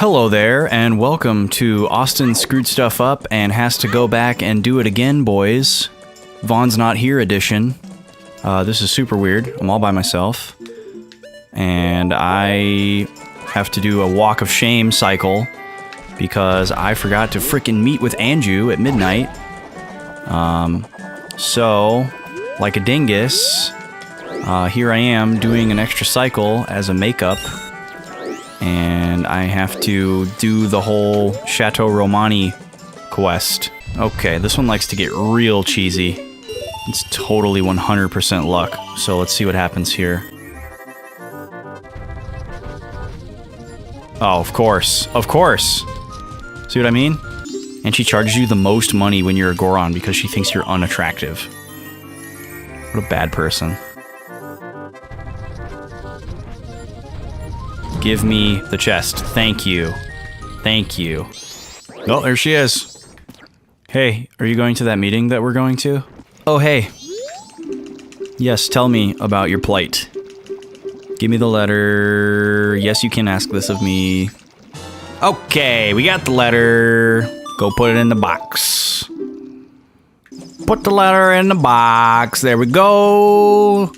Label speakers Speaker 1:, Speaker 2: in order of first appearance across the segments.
Speaker 1: Hello there, and welcome to Austin Screwed Stuff Up and Has to Go Back and Do It Again, boys. Vaughn's Not Here edition. This is super weird. I'm all by myself. And I have to do a walk of shame cycle because I forgot to frickin' meet with Anju at midnight. So, like a dingus, here I am doing an extra cycle as a makeup. And I have to do the whole Chateau Romani quest. Okay, this one likes to get real cheesy. It's totally 100% luck. So let's see what happens here. Oh, of course. Of course! See what I mean? And she charges you the most money when you're a Goron because she thinks you're unattractive. What a bad person. Give me the chest. Thank you. Thank you. Oh, there she is. Hey, are you going to that meeting that we're going to? Oh, hey. Yes, tell me about your plight. Give me the letter. Yes, you can ask this of me. Okay, we got the letter. Go put it in the box. Put the letter in the box. There we go.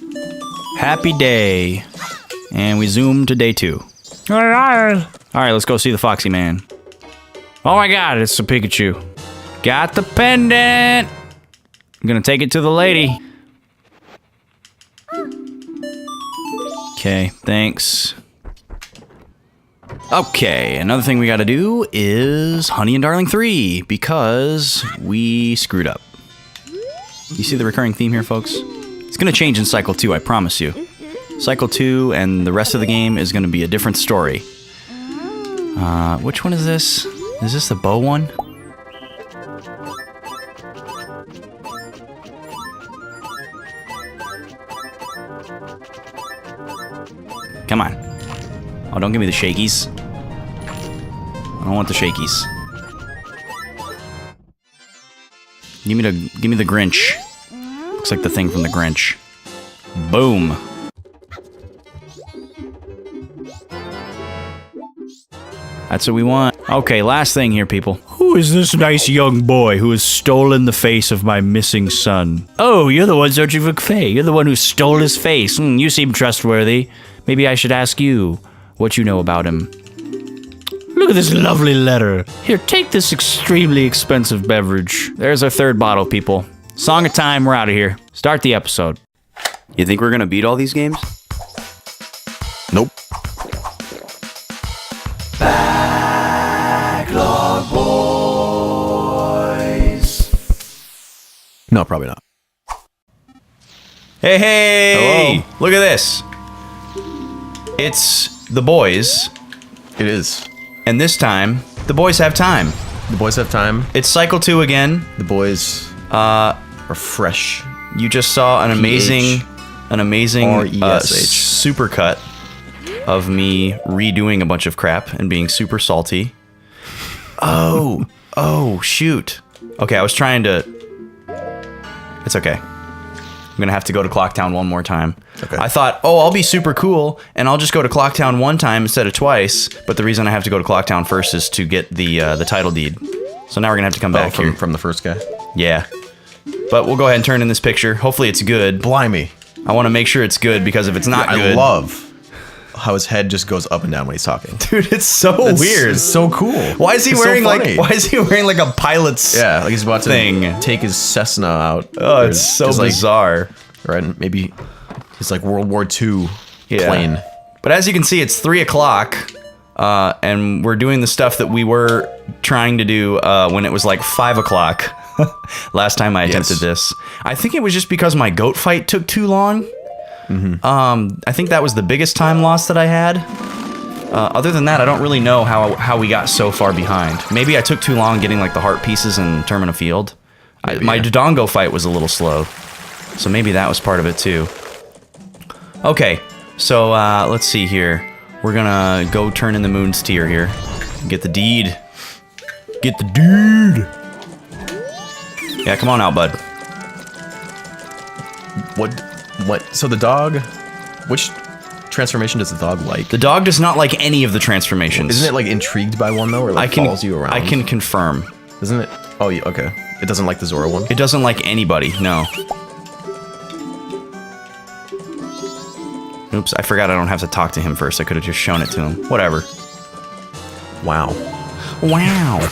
Speaker 1: Happy day. And we zoom to day 2. Alright, let's go see the Foxy Man. Oh my god, it's a Pikachu. Got the pendant. I'm gonna take it to the lady. Okay, thanks. Okay, another thing we gotta do is Honey and Darling 3, because we screwed up. You see the recurring theme here, folks? It's gonna change in Cycle 2, I promise you. Cycle 2 and the rest of the game is gonna be a different story. Which one is this? Is this the bow one? Come on. Oh, don't give me the shakies. I don't want the shakies. Give me the Grinch. Looks like the thing from the Grinch. Boom. That's what we want. Okay, last thing here, people. Who is this nice young boy who has stolen the face of my missing son? Oh, you're the one searching for Faye. You're the one who stole his face. You seem trustworthy. Maybe I should ask you what you know about him. Look at this lovely letter. Here, take this extremely expensive beverage. There's our third bottle, people. Song of time, we're out of here. Start the episode. You think we're gonna beat all these games?
Speaker 2: Nope.
Speaker 1: Backlog boys.
Speaker 2: No, probably not.
Speaker 1: Hey!
Speaker 2: Hello.
Speaker 1: Look at this. It's the boys.
Speaker 2: It is.
Speaker 1: And this time, the boys have time.
Speaker 2: The boys have time.
Speaker 1: It's Cycle 2 again.
Speaker 2: The boys are fresh.
Speaker 1: You just saw an amazing
Speaker 2: R-E-S-H.
Speaker 1: supercut of me redoing a bunch of crap and being super salty. Oh, shoot. Okay, I was trying to... It's okay. I'm gonna have to go to Clocktown one more time.
Speaker 2: Okay.
Speaker 1: I thought, I'll be super cool, and I'll just go to Clocktown one time instead of twice, but the reason I have to go to Clocktown first is to get the title deed. So now we're gonna have to come back here.
Speaker 2: From the first guy?
Speaker 1: Yeah. But we'll go ahead and turn in this picture. Hopefully it's good.
Speaker 2: Blimey.
Speaker 1: I want to make sure it's good, because if it's not good...
Speaker 2: I love how his head just goes up and down when he's talking.
Speaker 1: Dude, it's so weird.
Speaker 2: It's so cool.
Speaker 1: Why is he wearing like a pilot's
Speaker 2: like he's about to
Speaker 1: thing?
Speaker 2: Take his Cessna out.
Speaker 1: Oh, it's so bizarre.
Speaker 2: Right? Maybe it's like World War II plane.
Speaker 1: But as you can see, it's 3 o'clock, and we're doing the stuff that we were trying to do when it was like 5 o'clock. Last time I attempted this. I think it was just because my goat fight took too long. I think that was the biggest time loss that I had. Other than that, I don't really know how we got so far behind. Maybe I took too long getting like the heart pieces in Termina Field. My Dodongo fight was a little slow, so maybe that was part of it too. Okay, so let's see here. We're gonna go turn in the Moon's Tear here. Get the deed. Get the deed! Yeah, come on out, bud.
Speaker 2: What? So the dog, which transformation does the dog like?
Speaker 1: The dog does not like any of the transformations.
Speaker 2: Isn't it like intrigued by one though, or like follows you around?
Speaker 1: I can confirm.
Speaker 2: Isn't it? Oh, yeah, okay. It doesn't like the Zora one?
Speaker 1: It doesn't like anybody, no. Oops, I forgot I don't have to talk to him first. I could have just shown it to him. Whatever.
Speaker 2: Wow.
Speaker 1: Wow.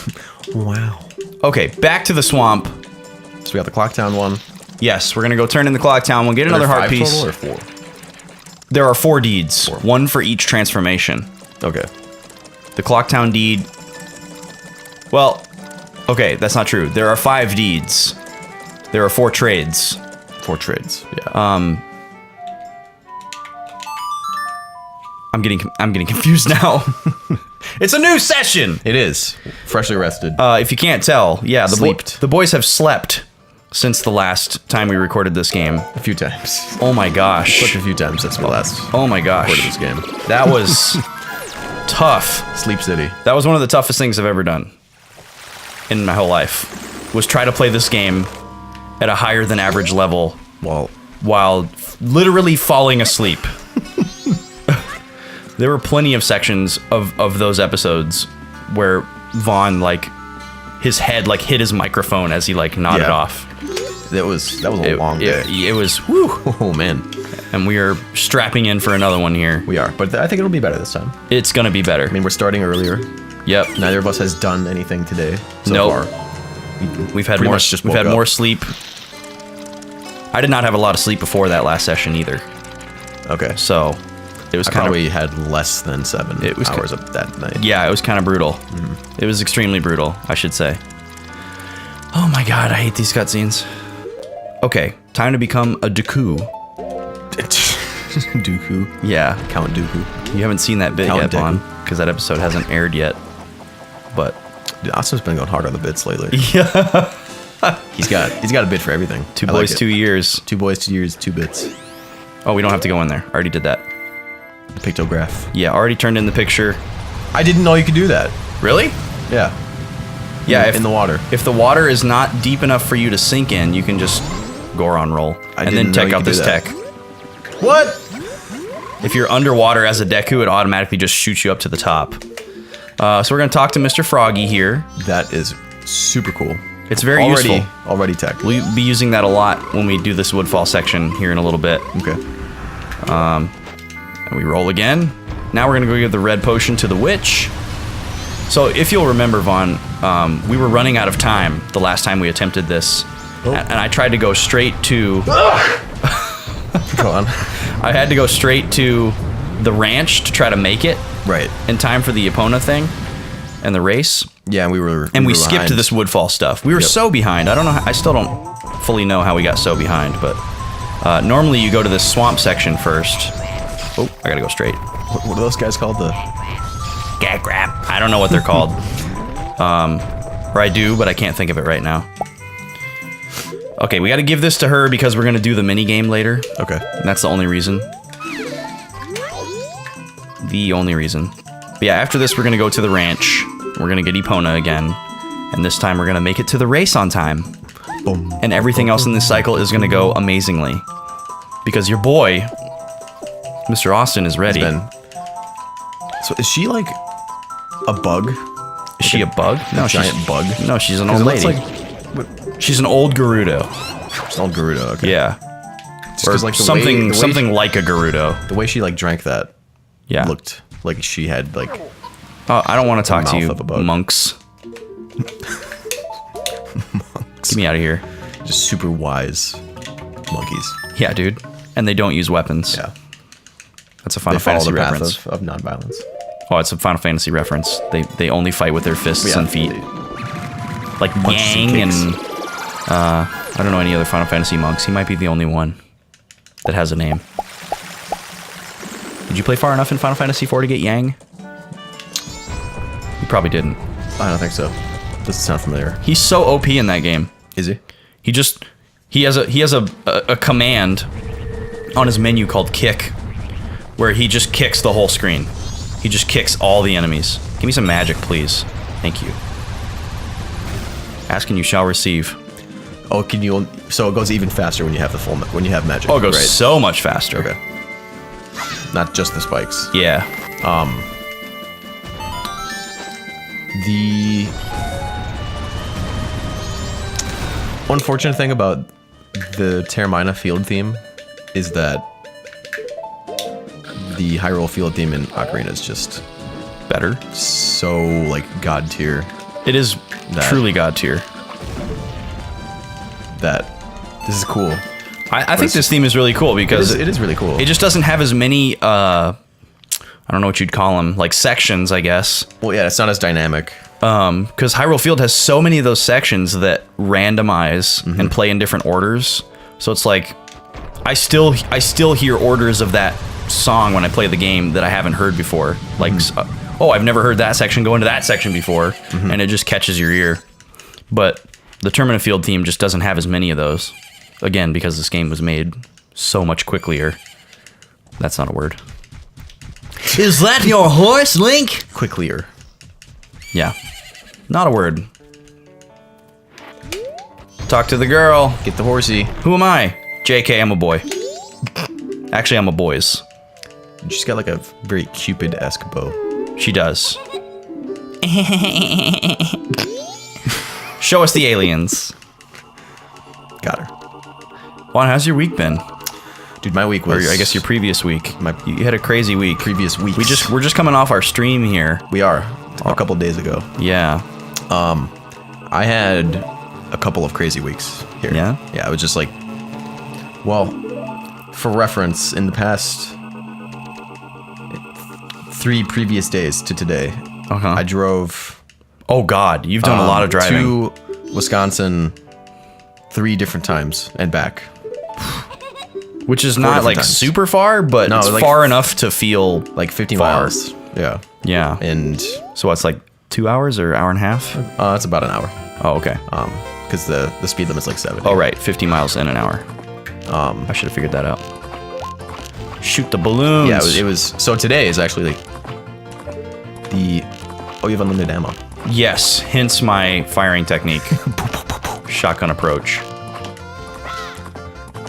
Speaker 2: Wow.
Speaker 1: Okay, back to the swamp.
Speaker 2: So we got the Clock Town one.
Speaker 1: Yes, we're gonna go turn in the Clock Town. We'll get another heart piece.
Speaker 2: Total or 4?
Speaker 1: There are 4 deeds. 1 for each transformation.
Speaker 2: Okay.
Speaker 1: The Clock Town deed... Well, okay, that's not true. There are 5 deeds. There are 4 trades.
Speaker 2: 4 trades, yeah.
Speaker 1: I'm getting confused now. It's a new session!
Speaker 2: It is. Freshly rested.
Speaker 1: If you can't tell, yeah,
Speaker 2: Sleeped.
Speaker 1: the boys have slept since the last time we recorded this game.
Speaker 2: A few times.
Speaker 1: Oh my gosh.
Speaker 2: Slept a few times since we last
Speaker 1: Oh my gosh.
Speaker 2: recorded this game.
Speaker 1: That was tough.
Speaker 2: Sleep City.
Speaker 1: That was one of the toughest things I've ever done in my whole life. Was try to play this game at a higher than average level while literally falling asleep. There were plenty of sections of those episodes where Vaughn, like, his head, like, hit his microphone as he, like, nodded off.
Speaker 2: That was a long day.
Speaker 1: It was, whew.
Speaker 2: Oh, man.
Speaker 1: And we are strapping in for another one here.
Speaker 2: We are, but I think it'll be better this time.
Speaker 1: It's gonna be better.
Speaker 2: I mean, we're starting earlier.
Speaker 1: Yep.
Speaker 2: Neither of us has done anything today so far.
Speaker 1: We've had
Speaker 2: Pretty
Speaker 1: more.
Speaker 2: much just
Speaker 1: We've
Speaker 2: woke
Speaker 1: had
Speaker 2: up.
Speaker 1: more sleep. I did not have a lot of sleep before that last session either.
Speaker 2: Okay.
Speaker 1: So it was
Speaker 2: I
Speaker 1: kind
Speaker 2: probably had less than 7 hours of that night.
Speaker 1: Yeah, it was kind of brutal. It was extremely brutal, I should say. Oh my god, I hate these cutscenes. Okay, time to become a Dooku.
Speaker 2: Dooku.
Speaker 1: Yeah,
Speaker 2: Count Dooku.
Speaker 1: you haven't seen that bit
Speaker 2: Count
Speaker 1: yet,
Speaker 2: Dooku.
Speaker 1: Vaughn, because that episode hasn't aired yet. But
Speaker 2: Dude, Austin's been going hard on the bits lately.
Speaker 1: yeah,
Speaker 2: He's got a bit for everything.
Speaker 1: 2
Speaker 2: I like
Speaker 1: boys,
Speaker 2: it.
Speaker 1: 2 years.
Speaker 2: 2 boys, 2 years, 2 bits.
Speaker 1: Oh, we don't have to go in there. I already did that.
Speaker 2: The pictograph.
Speaker 1: Yeah, already turned in the picture.
Speaker 2: I didn't know you could do that.
Speaker 1: Really?
Speaker 2: Yeah.
Speaker 1: Yeah,
Speaker 2: in the water.
Speaker 1: If the water is not deep enough for you to sink in, you can just Goron roll. And then
Speaker 2: didn't know
Speaker 1: check
Speaker 2: you
Speaker 1: out
Speaker 2: could do
Speaker 1: this
Speaker 2: that.
Speaker 1: tech.
Speaker 2: What?
Speaker 1: If you're underwater as a Deku, it automatically just shoots you up to the top. So we're going to talk to Mr. Froggy here.
Speaker 2: That is super cool.
Speaker 1: It's very useful.
Speaker 2: Already tech.
Speaker 1: We'll be using that a lot when we do this Woodfall section here in a little bit.
Speaker 2: Okay.
Speaker 1: And we roll again. Now we're going to go give the red potion to the witch. So if you'll remember, Vaughn, we were running out of time the last time we attempted this.
Speaker 2: Oh.
Speaker 1: And I tried to go straight to...
Speaker 2: Go on.
Speaker 1: I had to go straight to the ranch to try to make it
Speaker 2: Right.
Speaker 1: in time for the Epona thing and the race.
Speaker 2: Yeah, we were
Speaker 1: Skipped
Speaker 2: behind.
Speaker 1: to this Woodfall stuff. We were so behind. I don't know. I still don't fully know how we got so behind, but normally you go to this swamp section first. Oh, I gotta go straight.
Speaker 2: What are those guys called? The
Speaker 1: Gag grab. I don't know what they're called. Or I do, but I can't think of it right now. Okay, we gotta give this to her because we're gonna do the mini game later.
Speaker 2: Okay.
Speaker 1: And that's the only reason. The only reason. But yeah, after this, we're gonna go to the ranch. We're gonna get Epona again. And this time, we're gonna make it to the race on time.
Speaker 2: Boom.
Speaker 1: And everything else in this cycle is gonna go amazingly. Because your boy, Mr. Austin, is ready.
Speaker 2: So is she like a bug?
Speaker 1: Is she a bug? No,
Speaker 2: giant bug?
Speaker 1: No, she's an
Speaker 2: 'Cause
Speaker 1: old
Speaker 2: it looks
Speaker 1: lady. She's an old Gerudo.
Speaker 2: It's all Gerudo. Okay.
Speaker 1: Yeah.
Speaker 2: Just
Speaker 1: Or
Speaker 2: 'cause, like,
Speaker 1: something like a Gerudo.
Speaker 2: The way she like drank that
Speaker 1: Yeah.
Speaker 2: looked like she had like
Speaker 1: Oh, I don't want to talk to
Speaker 2: mouth
Speaker 1: you,
Speaker 2: of a bug.
Speaker 1: monks. Get me out of here.
Speaker 2: just super wise monkeys.
Speaker 1: Yeah, dude. And they don't use weapons.
Speaker 2: Yeah.
Speaker 1: That's a
Speaker 2: They
Speaker 1: Final
Speaker 2: follow
Speaker 1: Fantasy
Speaker 2: the path
Speaker 1: reference.
Speaker 2: of nonviolence.
Speaker 1: Oh, it's a Final Fantasy reference. They only fight with their fists and feet. Like
Speaker 2: punches and
Speaker 1: Yang
Speaker 2: kicks.
Speaker 1: and I don't know any other Final Fantasy monks. He might be the only one that has a name. Did you play far enough in Final Fantasy IV to get Yang? You probably didn't.
Speaker 2: I don't think so. Doesn't sound familiar.
Speaker 1: He's so OP in that game.
Speaker 2: Is he?
Speaker 1: He has a command on his menu called kick, where he just kicks the whole screen. He just kicks all the enemies. Give me some magic, please. Thank you. Ask and you shall receive.
Speaker 2: Oh, can you? So it goes even faster when you have the full when you have magic.
Speaker 1: Oh, it goes
Speaker 2: right?
Speaker 1: so much faster.
Speaker 2: Okay. not just the spikes.
Speaker 1: Yeah.
Speaker 2: The unfortunate thing about the Terramina field theme is that the Hyrule field theme in Ocarina is just
Speaker 1: Better.
Speaker 2: so like god tier
Speaker 1: It is truly god tier.
Speaker 2: that this is cool.
Speaker 1: I think this theme is really cool because
Speaker 2: It is really cool.
Speaker 1: it just doesn't have as many, I don't know what you'd call them, like sections, I guess.
Speaker 2: Well, yeah, it's not as dynamic.
Speaker 1: Because Hyrule Field has so many of those sections that randomize and play in different orders. So it's like, I still hear orders of that song when I play the game that I haven't heard before. Like, oh, I've never heard that section go into that section before, and it just catches your ear. But the Termina Field theme just doesn't have as many of those. Again, because this game was made so much quicklier. That's not a word.
Speaker 3: Is that your horse, Link?
Speaker 2: Quicklier.
Speaker 1: Yeah. Not a word. Talk to the girl.
Speaker 2: Get the horsey.
Speaker 1: Who am I? JK, I'm a boy. Actually, I'm a boys.
Speaker 2: She's got like a very Cupid-esque bow.
Speaker 1: She does. Show us the aliens.
Speaker 2: Got her.
Speaker 1: Juan, how's your week been?
Speaker 2: Dude, my week was...
Speaker 1: Or I guess your previous week.
Speaker 2: My
Speaker 1: You had a crazy week.
Speaker 2: previous weeks.
Speaker 1: We're just coming off our stream here.
Speaker 2: We are. A couple days ago.
Speaker 1: Yeah.
Speaker 2: I had a couple of crazy weeks here.
Speaker 1: Yeah?
Speaker 2: Yeah, I was just like... Well, for reference, in the past 3 previous days to today, I drove...
Speaker 1: Oh God, you've done a lot of driving.
Speaker 2: To Wisconsin 3 different times and back.
Speaker 1: Which is
Speaker 2: 4
Speaker 1: not
Speaker 2: different
Speaker 1: like
Speaker 2: times.
Speaker 1: super far, but
Speaker 2: No,
Speaker 1: it's
Speaker 2: like
Speaker 1: far enough to feel
Speaker 2: Like 50
Speaker 1: far.
Speaker 2: miles. Yeah.
Speaker 1: Yeah.
Speaker 2: And
Speaker 1: So what's like 2 hours or hour and a half?
Speaker 2: it's about an hour.
Speaker 1: Oh, okay.
Speaker 2: Because the speed limit's like 70.
Speaker 1: Oh, right. 50 miles in an hour. I should have figured that out. Shoot the balloons.
Speaker 2: Yeah, it was. So today is actually like the... Oh, you have unlimited ammo.
Speaker 1: Yes, hence my firing technique. Shotgun approach.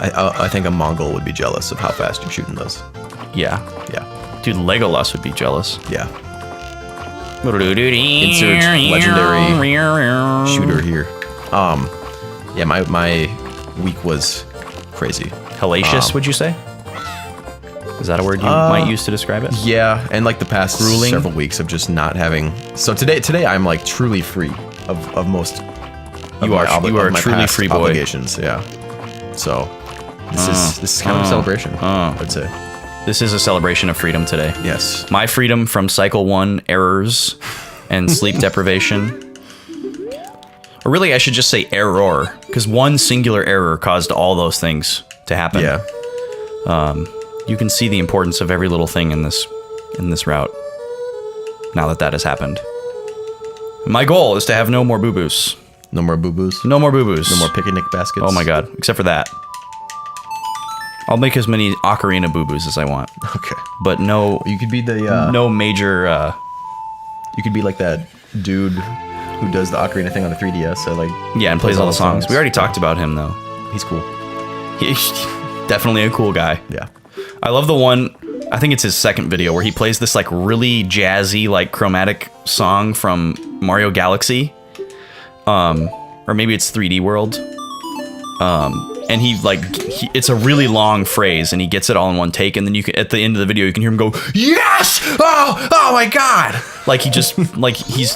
Speaker 2: I think a Mongol would be jealous of how fast you're shooting those.
Speaker 1: Yeah.
Speaker 2: Yeah.
Speaker 1: Dude, Legolas would be jealous.
Speaker 2: Yeah.
Speaker 1: Insert
Speaker 2: legendary shooter here. Yeah, my week was crazy.
Speaker 1: Hellacious, would you say? Is that a word you might use to describe it?
Speaker 2: Yeah, and like the past
Speaker 1: Grueling?
Speaker 2: several weeks of just not having. So today I'm like truly free of most. Of
Speaker 1: You are
Speaker 2: of
Speaker 1: a truly
Speaker 2: past
Speaker 1: free boy.
Speaker 2: Obligations, yeah. So this is kind of a celebration. I'd say.
Speaker 1: This is a celebration of freedom today.
Speaker 2: Yes.
Speaker 1: My freedom from Cycle 1 errors and sleep deprivation. Or really, I should just say error, because one singular error caused all those things to happen.
Speaker 2: Yeah.
Speaker 1: You can see the importance of every little thing in this route. Now that has happened. My goal is to have no more Booboos.
Speaker 2: No more Booboos.
Speaker 1: No more Booboos.
Speaker 2: No more picnic baskets.
Speaker 1: Oh my god, except for that. I'll make as many Ocarina Booboos as I want.
Speaker 2: Okay.
Speaker 1: But no
Speaker 2: You could be the.
Speaker 1: no major
Speaker 2: You could be like that dude who does the ocarina thing on the 3DS. So like.
Speaker 1: yeah, and plays all the songs. We already talked about him though.
Speaker 2: He's cool.
Speaker 1: He's definitely a cool guy.
Speaker 2: Yeah.
Speaker 1: I love the one, I think it's his second video, where he plays this like really jazzy, like chromatic song from Mario Galaxy. Or maybe it's 3D World. And it's a really long phrase, and he gets it all in one take, and then you can, at the end of the video, you can hear him go, "Yes! Oh my god!" Like he just, like he's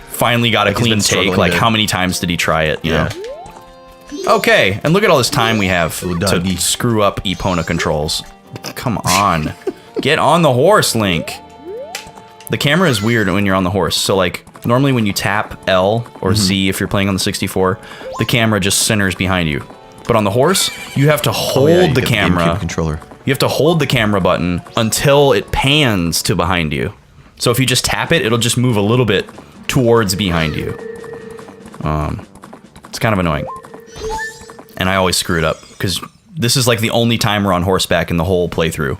Speaker 1: finally got a clean
Speaker 2: been
Speaker 1: take.
Speaker 2: struggling
Speaker 1: Like
Speaker 2: to-
Speaker 1: how many times did he try it? You
Speaker 2: Yeah.
Speaker 1: know? Okay, and look at all this time we have
Speaker 2: Little
Speaker 1: to
Speaker 2: doggy.
Speaker 1: screw up Epona controls. Come on. Get on the horse, Link. The camera is weird when you're on the horse. So like normally when you tap L or Z if you're playing on the 64, the camera just centers behind you. But on the horse, you have to hold
Speaker 2: Oh, yeah, you
Speaker 1: the
Speaker 2: get
Speaker 1: camera.
Speaker 2: GameCube controller.
Speaker 1: You have to hold the camera button until it pans to behind you. So if you just tap it, it'll just move a little bit towards behind you. It's kind of annoying. And I always screw it up because this is like the only time we're on horseback in the whole playthrough.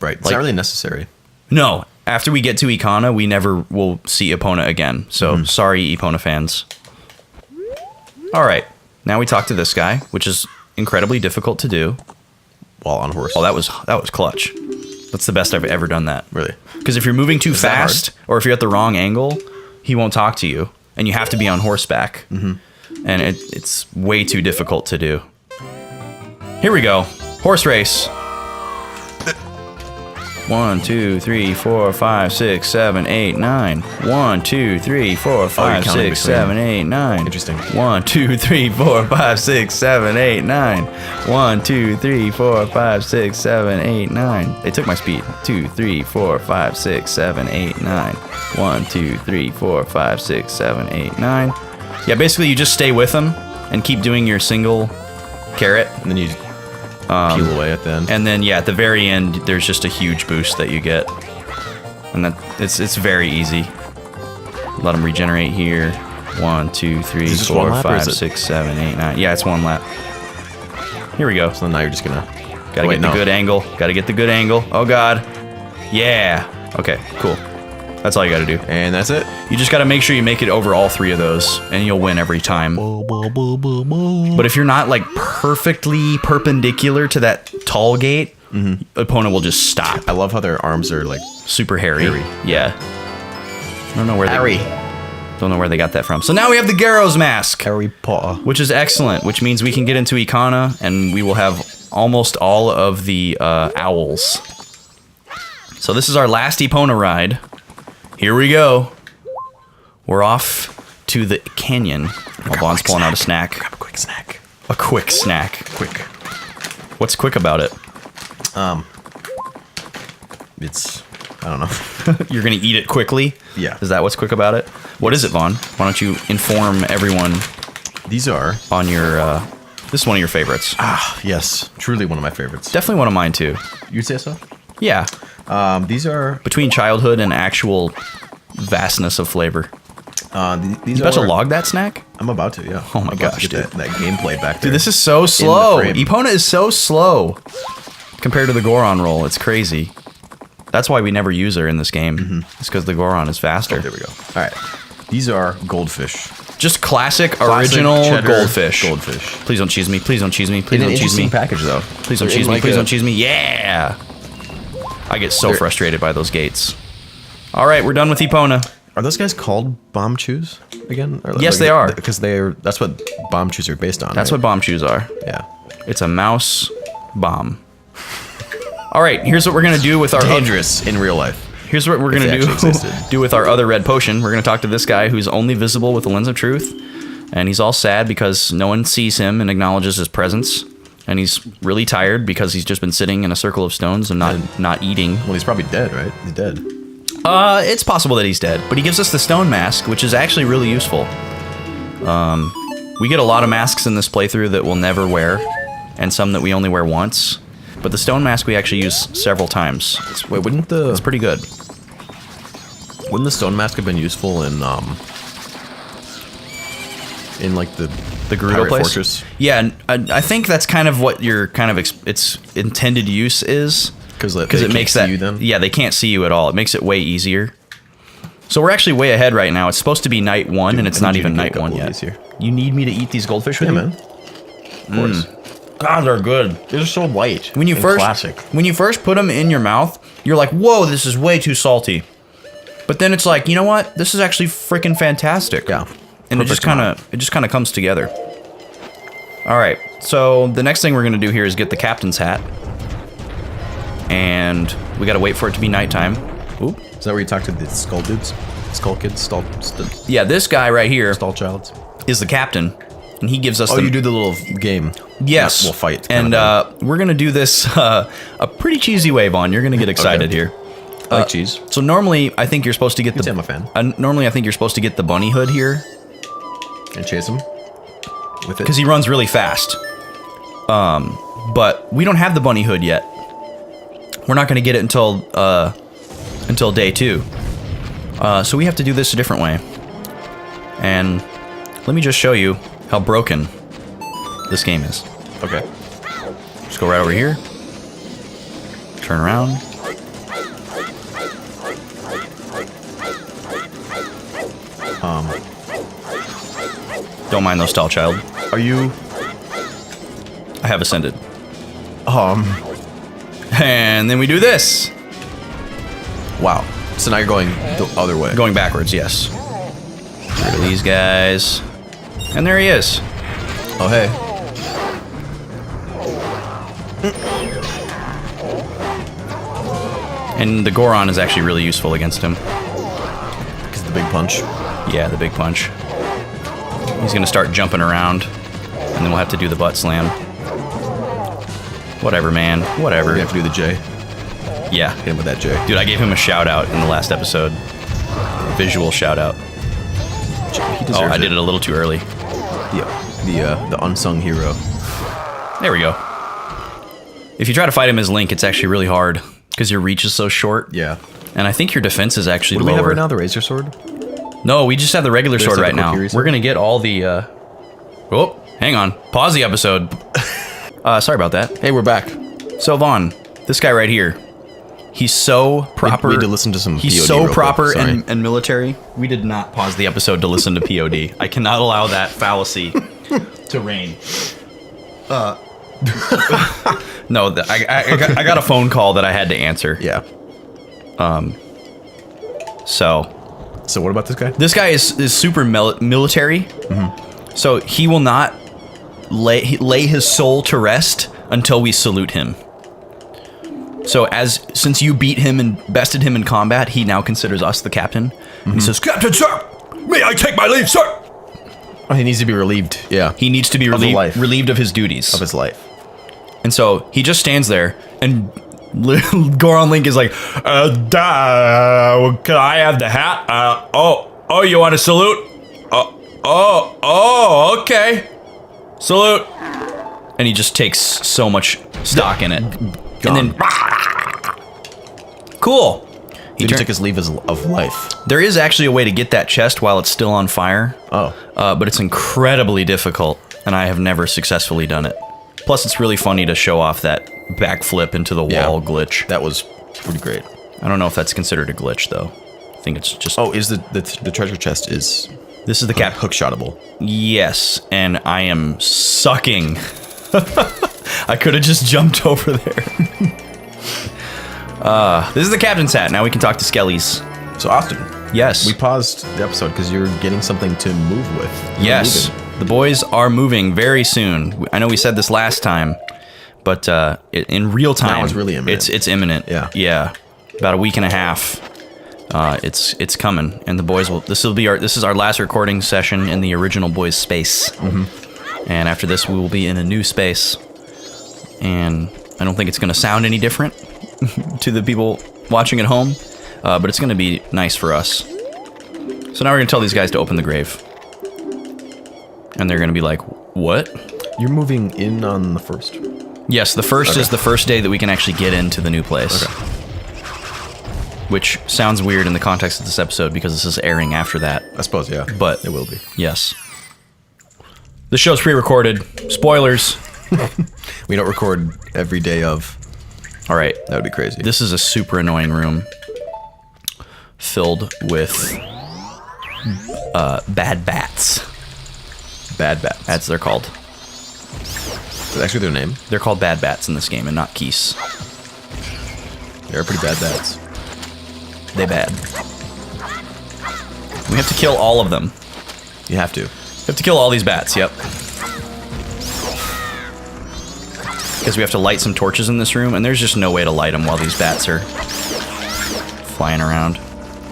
Speaker 2: Right. It's
Speaker 1: Like-
Speaker 2: not really necessary.
Speaker 1: No, after we get to Epona, we never will see Epona again. So sorry, Epona fans. All right, now we talk to this guy, which is incredibly difficult to do.
Speaker 2: While on horse.
Speaker 1: Oh, that was clutch. That's the best I've ever done that.
Speaker 2: Really?
Speaker 1: Because if you're moving too
Speaker 2: Is that hard?
Speaker 1: fast, or if you're at the wrong angle, he won't talk to you, and you have to be on horseback. And it's way too difficult to do. Here we go. Horse race. 1, 2, 3, 4, 5, 6, 7, 8, 9. 1, 2, 3, 4, 5,
Speaker 2: counting
Speaker 1: 6,
Speaker 2: between.
Speaker 1: 7, 8, 9.
Speaker 2: Interesting.
Speaker 1: 1, 2, 3, 4, 5, 6, 7, 8, 9. 1, 2, 3, 4, 5, 6, 7, 8, 9. They took my speed. 2, 3, 4, 5, 6, 7, 8, 9. 1, 2, 3, 4, 5, 6, 7, 8, 9. Yeah, basically you just stay with them and keep doing your single carrot.
Speaker 2: And then you peel away at the end.
Speaker 1: And then, yeah, at the very end, there's just a huge boost that you get. And that it's very easy. Let them regenerate here. 1, 2, 3,
Speaker 2: Is this
Speaker 1: 4,
Speaker 2: one lap, or
Speaker 1: 5,
Speaker 2: is it-
Speaker 1: 6, 7, 8, 9. Yeah, it's 1 lap. Here we go.
Speaker 2: So now you're just gonna...
Speaker 1: Gotta
Speaker 2: Wait,
Speaker 1: get the
Speaker 2: no.
Speaker 1: good angle. Gotta get the good angle. Oh, God. Yeah. Okay, cool. That's all you gotta do.
Speaker 2: And that's it.
Speaker 1: You just gotta make sure you make it over all 3 of those, and you'll win every time. But if you're not, like, perfectly perpendicular to that tall gate, the opponent will just stop.
Speaker 2: I love how their arms are like...
Speaker 1: Super hairy.
Speaker 2: Hairy.
Speaker 1: Yeah. I don't know where they got that from. So now we have the Garrow's mask,
Speaker 2: Harry Potter.
Speaker 1: which is excellent, which means we can get into Icona and we will have almost all of the owls. So this is our last Epona ride. Here we go. We're off to the canyon. While Bond's pulling out a snack.
Speaker 2: Grab a quick snack.
Speaker 1: A quick snack.
Speaker 2: Quick.
Speaker 1: What's quick about it?
Speaker 2: It's... I don't know.
Speaker 1: You're gonna eat it quickly?
Speaker 2: Yeah.
Speaker 1: Is that what's quick about it? What is it, Vaughn? Why don't you inform everyone
Speaker 2: These are...
Speaker 1: on your... this is one of your favorites.
Speaker 2: Yes. Truly one of my favorites.
Speaker 1: Definitely one of mine, too.
Speaker 2: You'd say so?
Speaker 1: Yeah.
Speaker 2: These are...
Speaker 1: Between childhood and actual vastness of flavor.
Speaker 2: These
Speaker 1: You about to log that snack?
Speaker 2: I'm about to, yeah.
Speaker 1: Oh my
Speaker 2: I'm about
Speaker 1: gosh,
Speaker 2: to get
Speaker 1: dude.
Speaker 2: that gameplay back there.
Speaker 1: Dude, this is so slow.
Speaker 2: frame.
Speaker 1: Epona is so slow compared to the Goron roll. It's crazy. That's why we never use her in this game. It's because the Goron is faster.
Speaker 2: There we go. All right. These are goldfish.
Speaker 1: Just classic
Speaker 2: Classic
Speaker 1: original
Speaker 2: cheddar
Speaker 1: goldfish.
Speaker 2: Goldfish.
Speaker 1: Please don't cheese me. Please don't cheese me. Please
Speaker 2: In an
Speaker 1: don't cheese
Speaker 2: interesting
Speaker 1: me.
Speaker 2: package, though.
Speaker 1: Please don't
Speaker 2: They're
Speaker 1: cheese
Speaker 2: in
Speaker 1: me.
Speaker 2: like
Speaker 1: Please
Speaker 2: a-
Speaker 1: don't cheese me. Yeah. I get so
Speaker 2: They're-
Speaker 1: frustrated by those gates. All right, we're done with Epona.
Speaker 2: Are those guys called bomb chews again? Or
Speaker 1: Yes, they are.
Speaker 2: Because they're... That's what bomb chews are based on,
Speaker 1: That's
Speaker 2: right?
Speaker 1: what bomb shoes are.
Speaker 2: Yeah.
Speaker 1: It's a mouse bomb. All right, here's what we're gonna do with our
Speaker 2: Dangerous in real life.
Speaker 1: here's what we're
Speaker 2: If
Speaker 1: gonna
Speaker 2: they actually existed.
Speaker 1: do with our other red potion. We're gonna talk to this guy who's only visible with the lens of truth, and he's all sad because no one sees him and acknowledges his presence, and he's really tired because he's just been sitting in a circle of stones and not eating.
Speaker 2: Well, he's probably dead, right? He's dead.
Speaker 1: It's possible that he's dead, but he gives us the stone mask, which is actually really useful. We get a lot of masks in this playthrough that we'll never wear, and some that we only wear once. But the stone mask we actually use several times.
Speaker 2: Wait, wouldn't the...
Speaker 1: It's pretty good.
Speaker 2: Wouldn't the stone mask have been useful in like the
Speaker 1: Gerudo
Speaker 2: Pirate
Speaker 1: place?
Speaker 2: Fortress?
Speaker 1: Yeah, and I think that's kind of what your kind of its intended use is.
Speaker 2: Because
Speaker 1: It makes that...
Speaker 2: you then?
Speaker 1: Yeah, they can't see you at all. It makes it way easier. So we're actually way ahead right now. It's supposed to be night 1, and it's
Speaker 2: I
Speaker 1: not
Speaker 2: need you to
Speaker 1: even
Speaker 2: get a
Speaker 1: night
Speaker 2: couple
Speaker 1: 1
Speaker 2: of
Speaker 1: yet.
Speaker 2: these here.
Speaker 1: You need me to eat these goldfish with
Speaker 2: Yeah,
Speaker 1: you?
Speaker 2: man. Of course.
Speaker 1: God, they're good.
Speaker 2: They're so white.
Speaker 1: When you
Speaker 2: and
Speaker 1: first
Speaker 2: classic.
Speaker 1: when you first put them in your mouth, you're like, "Whoa, this is way too salty." But then it's like, you know what? This is actually freaking fantastic.
Speaker 2: Yeah.
Speaker 1: and it just kind of comes together. All right, so the next thing we're gonna do here is get the captain's hat, and we gotta wait for it to be nighttime. Ooh,
Speaker 2: Is that where you talk to the skull dudes? Skull kids?
Speaker 1: yeah, this guy right here
Speaker 2: Stall childs?
Speaker 1: is the captain, and he gives us
Speaker 2: Oh,
Speaker 1: the
Speaker 2: you do the little game.
Speaker 1: yes,
Speaker 2: We'll fight.
Speaker 1: and we're gonna do this a pretty cheesy way, Vaughn. You're gonna get excited
Speaker 2: Okay.
Speaker 1: here.
Speaker 2: I like cheese.
Speaker 1: So normally, I think you're supposed to get
Speaker 2: You'd say I'm a fan.
Speaker 1: Normally, I think you're supposed to get the bunny hood here
Speaker 2: And chase him with it.
Speaker 1: because he runs really fast. But we don't have the bunny hood yet. We're not going to get it until day 2. So we have to do this a different way. And let me just show you how broken this game is.
Speaker 2: Okay.
Speaker 1: Just go right over here. Turn around. Don't mind those, tall child.
Speaker 2: Are you...
Speaker 1: I have ascended. And then we do this.
Speaker 2: Wow. So now you're going the other way.
Speaker 1: Going backwards, yes. Get rid of these guys. And there he is.
Speaker 2: Oh, hey.
Speaker 1: And the Goron is actually really useful against him.
Speaker 2: Because the big punch.
Speaker 1: Yeah, the big punch. He's gonna start jumping around, and then we'll have to do the butt slam. Whatever, man. Whatever.
Speaker 2: We have to do the J.
Speaker 1: Yeah.
Speaker 2: Hit him with that J.
Speaker 1: Dude, I gave him a shout out in the last episode. A visual shout out.
Speaker 2: He deserves
Speaker 1: Oh, I did it a little too early.
Speaker 2: The unsung hero.
Speaker 1: There we go. If you try to fight him as Link, it's actually really hard because your reach is so short.
Speaker 2: Yeah.
Speaker 1: And I think your defense is actually
Speaker 2: What do
Speaker 1: lower.
Speaker 2: we have right now? The razor sword?
Speaker 1: No, we just have the regular sword
Speaker 2: still
Speaker 1: right
Speaker 2: the
Speaker 1: now.
Speaker 2: Kokiri sword?
Speaker 1: We're gonna get all the. Oh, hang on. Pause the episode. Sorry about that.
Speaker 2: Hey, we're back.
Speaker 1: So Vaughn, this guy right here, he's so proper.
Speaker 2: We need to listen to some
Speaker 1: He's
Speaker 2: POD
Speaker 1: so
Speaker 2: real quick,
Speaker 1: proper
Speaker 2: sorry.
Speaker 1: and military. We did not pause the episode to listen to POD. I cannot allow that fallacy to reign. No, I got a phone call that I had to answer.
Speaker 2: Yeah.
Speaker 1: So
Speaker 2: So what about this guy?
Speaker 1: this guy is super military. So he will not lay his soul to rest until we salute him. So since you beat him and bested him in combat, he now considers us the captain. And he says, "Captain, sir, may I take my leave, sir?"
Speaker 2: Oh, he needs to be relieved. Yeah.
Speaker 1: He needs to be
Speaker 2: Of the life.
Speaker 1: relieved of his duties.
Speaker 2: Of his life.
Speaker 1: And so he just stands there, and Goron Link is like, "Can I have the hat? Oh, you want to salute? Okay. Salute." And he just takes so much stock in it.
Speaker 2: Gone.
Speaker 1: And then, cool.
Speaker 2: He took his leave of life.
Speaker 1: There is actually a way to get that chest while it's still on fire.
Speaker 2: Oh.
Speaker 1: But it's incredibly difficult, and I have never successfully done it. Plus, it's really funny to show off that backflip into the wall glitch.
Speaker 2: That was pretty great.
Speaker 1: I don't know if that's considered a glitch, though. I think it's just...
Speaker 2: Oh, is the treasure chest is...
Speaker 1: This is the cap.
Speaker 2: Hook-shotable.
Speaker 1: Yes, and I am sucking. I could have just jumped over there. This is the captain's hat. Now we can talk to Skellies.
Speaker 2: So, Austin.
Speaker 1: Yes.
Speaker 2: We paused the episode because you're getting something to move with.
Speaker 1: Yes. The boys are moving very soon. I know we said this last time, but in real time,
Speaker 2: Now it's really imminent.
Speaker 1: It's imminent.
Speaker 2: Yeah.
Speaker 1: Yeah. About a week and a half. It's coming, and the boys will. This is our last recording session in the original boys' space. And after this, we will be in a new space. And I don't think it's going to sound any different to the people watching at home, but it's going to be nice for us. So now we're going to tell these guys to open the grave. And they're going to be like, "What?"
Speaker 2: You're moving in on the first.
Speaker 1: Yes, the first is the first day that we can actually get into the new place.
Speaker 2: Okay.
Speaker 1: Which sounds weird in the context of this episode because this is airing after that.
Speaker 2: I suppose, yeah.
Speaker 1: But
Speaker 2: it will be.
Speaker 1: Yes. The show's pre-recorded. Spoilers.
Speaker 2: We don't record every day of.
Speaker 1: All right.
Speaker 2: That would be crazy.
Speaker 1: This is a super annoying room filled with bad bats.
Speaker 2: Bad bats.
Speaker 1: That's they're called.
Speaker 2: That's actually their name.
Speaker 1: They're called bad bats in this game and not geese.
Speaker 2: They're pretty bad bats.
Speaker 1: They bad. We have to kill all of them.
Speaker 2: You have to.
Speaker 1: We have to kill all these bats, yep. Because we have to light some torches in this room, and there's just no way to light them while these bats are flying around.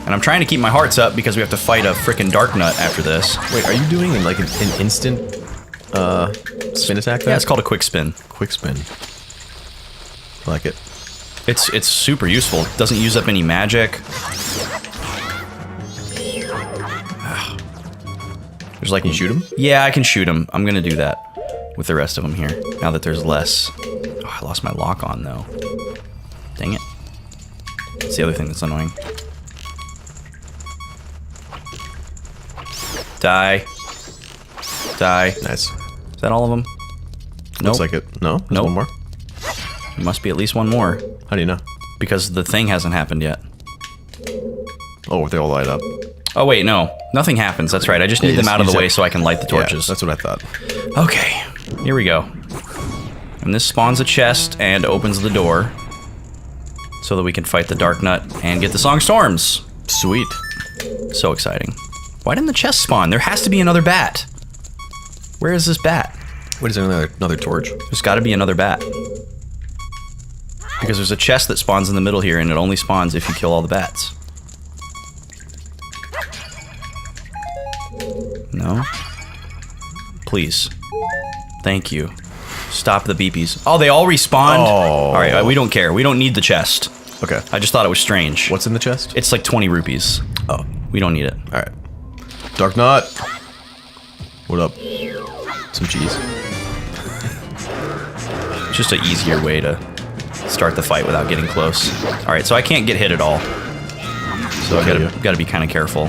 Speaker 1: And I'm trying to keep my hearts up because we have to fight a frickin' dark nut after this.
Speaker 2: Wait, are you doing like an instant spin attack there?
Speaker 1: Yeah, it's called a quick spin.
Speaker 2: Quick spin. I like it.
Speaker 1: It's super useful. It doesn't use up any magic. There's like...
Speaker 2: Can you shoot him?
Speaker 1: Yeah, I can shoot him. I'm gonna do that with the rest of them here. Now that there's less... Oh, I lost my lock on, though. Dang it. That's the other thing that's annoying. Die. Die.
Speaker 2: Nice.
Speaker 1: Is that all of them? Nope.
Speaker 2: Looks like it. No? There's
Speaker 1: Nope.
Speaker 2: one more?
Speaker 1: There must be at least one more.
Speaker 2: How do you know?
Speaker 1: Because the thing hasn't happened yet.
Speaker 2: Oh, they all light up.
Speaker 1: Oh, wait, no. Nothing happens. That's right. I just need them out of the way so I can light the torches.
Speaker 2: Yeah, that's what I thought.
Speaker 1: Okay, here we go. And this spawns a chest and opens the door. so that we can fight the Dark Nut and get the Song Storms.
Speaker 2: Sweet.
Speaker 1: So exciting. Why didn't the chest spawn? There has to be another bat. Where is this bat?
Speaker 2: What is there, another torch?
Speaker 1: There's got to be another bat. Because there's a chest that spawns in the middle here, and it only spawns if you kill all the bats. No? Please. Thank you. Stop the beepies. Oh, they all respawned?
Speaker 2: Oh.
Speaker 1: Alright, we don't care. We don't need the chest.
Speaker 2: Okay.
Speaker 1: I just thought it was strange.
Speaker 2: What's in the chest?
Speaker 1: It's like 20 rupees.
Speaker 2: Oh.
Speaker 1: We don't need it.
Speaker 2: All right. Dark Nut. What up? Some cheese.
Speaker 1: It's just an easier way to start the fight without getting close. Alright, so I can't get hit at all. So I gotta be kind of careful.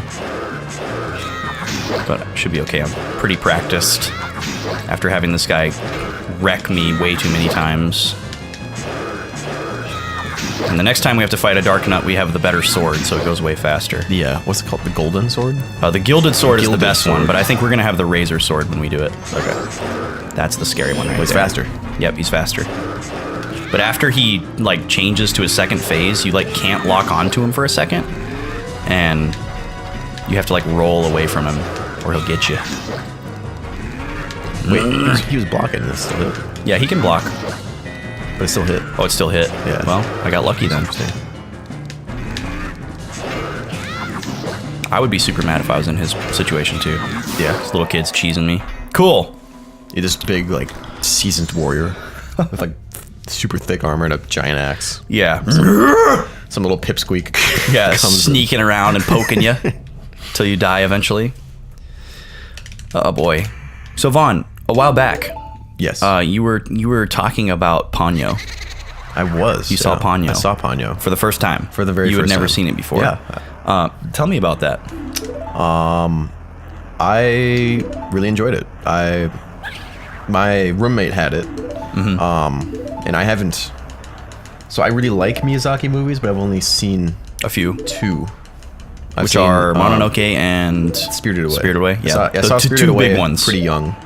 Speaker 1: But I should be okay. I'm pretty practiced after having this guy wreck me way too many times. And the next time we have to fight a Dark Nut, we have the better sword, so it goes way faster.
Speaker 2: Yeah. What's it called? The golden sword?
Speaker 1: The Gilded Sword is the
Speaker 2: Gilded
Speaker 1: best one,
Speaker 2: sword.
Speaker 1: but I think we're gonna have the Razor Sword when we do it.
Speaker 2: Okay.
Speaker 1: That's the scary one right
Speaker 2: He's
Speaker 1: there.
Speaker 2: faster.
Speaker 1: Yep, he's faster. But after he, like, changes to his second phase, you, like, can't lock onto him for a second. And you have to, like, roll away from him, or he'll get you.
Speaker 2: Wait, he was blocking this still hit.
Speaker 1: Yeah, he can block.
Speaker 2: But it still hit.
Speaker 1: Oh, it still hit.
Speaker 2: Yeah.
Speaker 1: Well, I got lucky then. I would be super mad if I was in his situation, too.
Speaker 2: Yeah.
Speaker 1: This little kid's cheesing me. Cool.
Speaker 2: You're this big, like, seasoned warrior with, like, super thick armor and a giant axe.
Speaker 1: Yeah.
Speaker 2: Some little pipsqueak.
Speaker 1: Yeah,
Speaker 2: comes in.
Speaker 1: sneaking around and poking you till you die eventually. Oh boy. So Vaughn, a while back,
Speaker 2: Yes.
Speaker 1: you were talking about Ponyo
Speaker 2: I was.
Speaker 1: you saw Ponyo.
Speaker 2: I saw Ponyo.
Speaker 1: for the first time.
Speaker 2: For the very
Speaker 1: you
Speaker 2: first
Speaker 1: had never
Speaker 2: time.
Speaker 1: seen it before.
Speaker 2: Yeah.
Speaker 1: Tell me about that.
Speaker 2: I really enjoyed it. My roommate had it. And I haven't. So I really like Miyazaki movies, but I've only seen
Speaker 1: A few,
Speaker 2: two. I've
Speaker 1: which
Speaker 2: seen,
Speaker 1: are Mononoke and
Speaker 2: Spirited Away.
Speaker 1: Spirited Away. Yeah,
Speaker 2: I saw
Speaker 1: the
Speaker 2: Spirited
Speaker 1: two
Speaker 2: Away
Speaker 1: big ones.
Speaker 2: pretty young,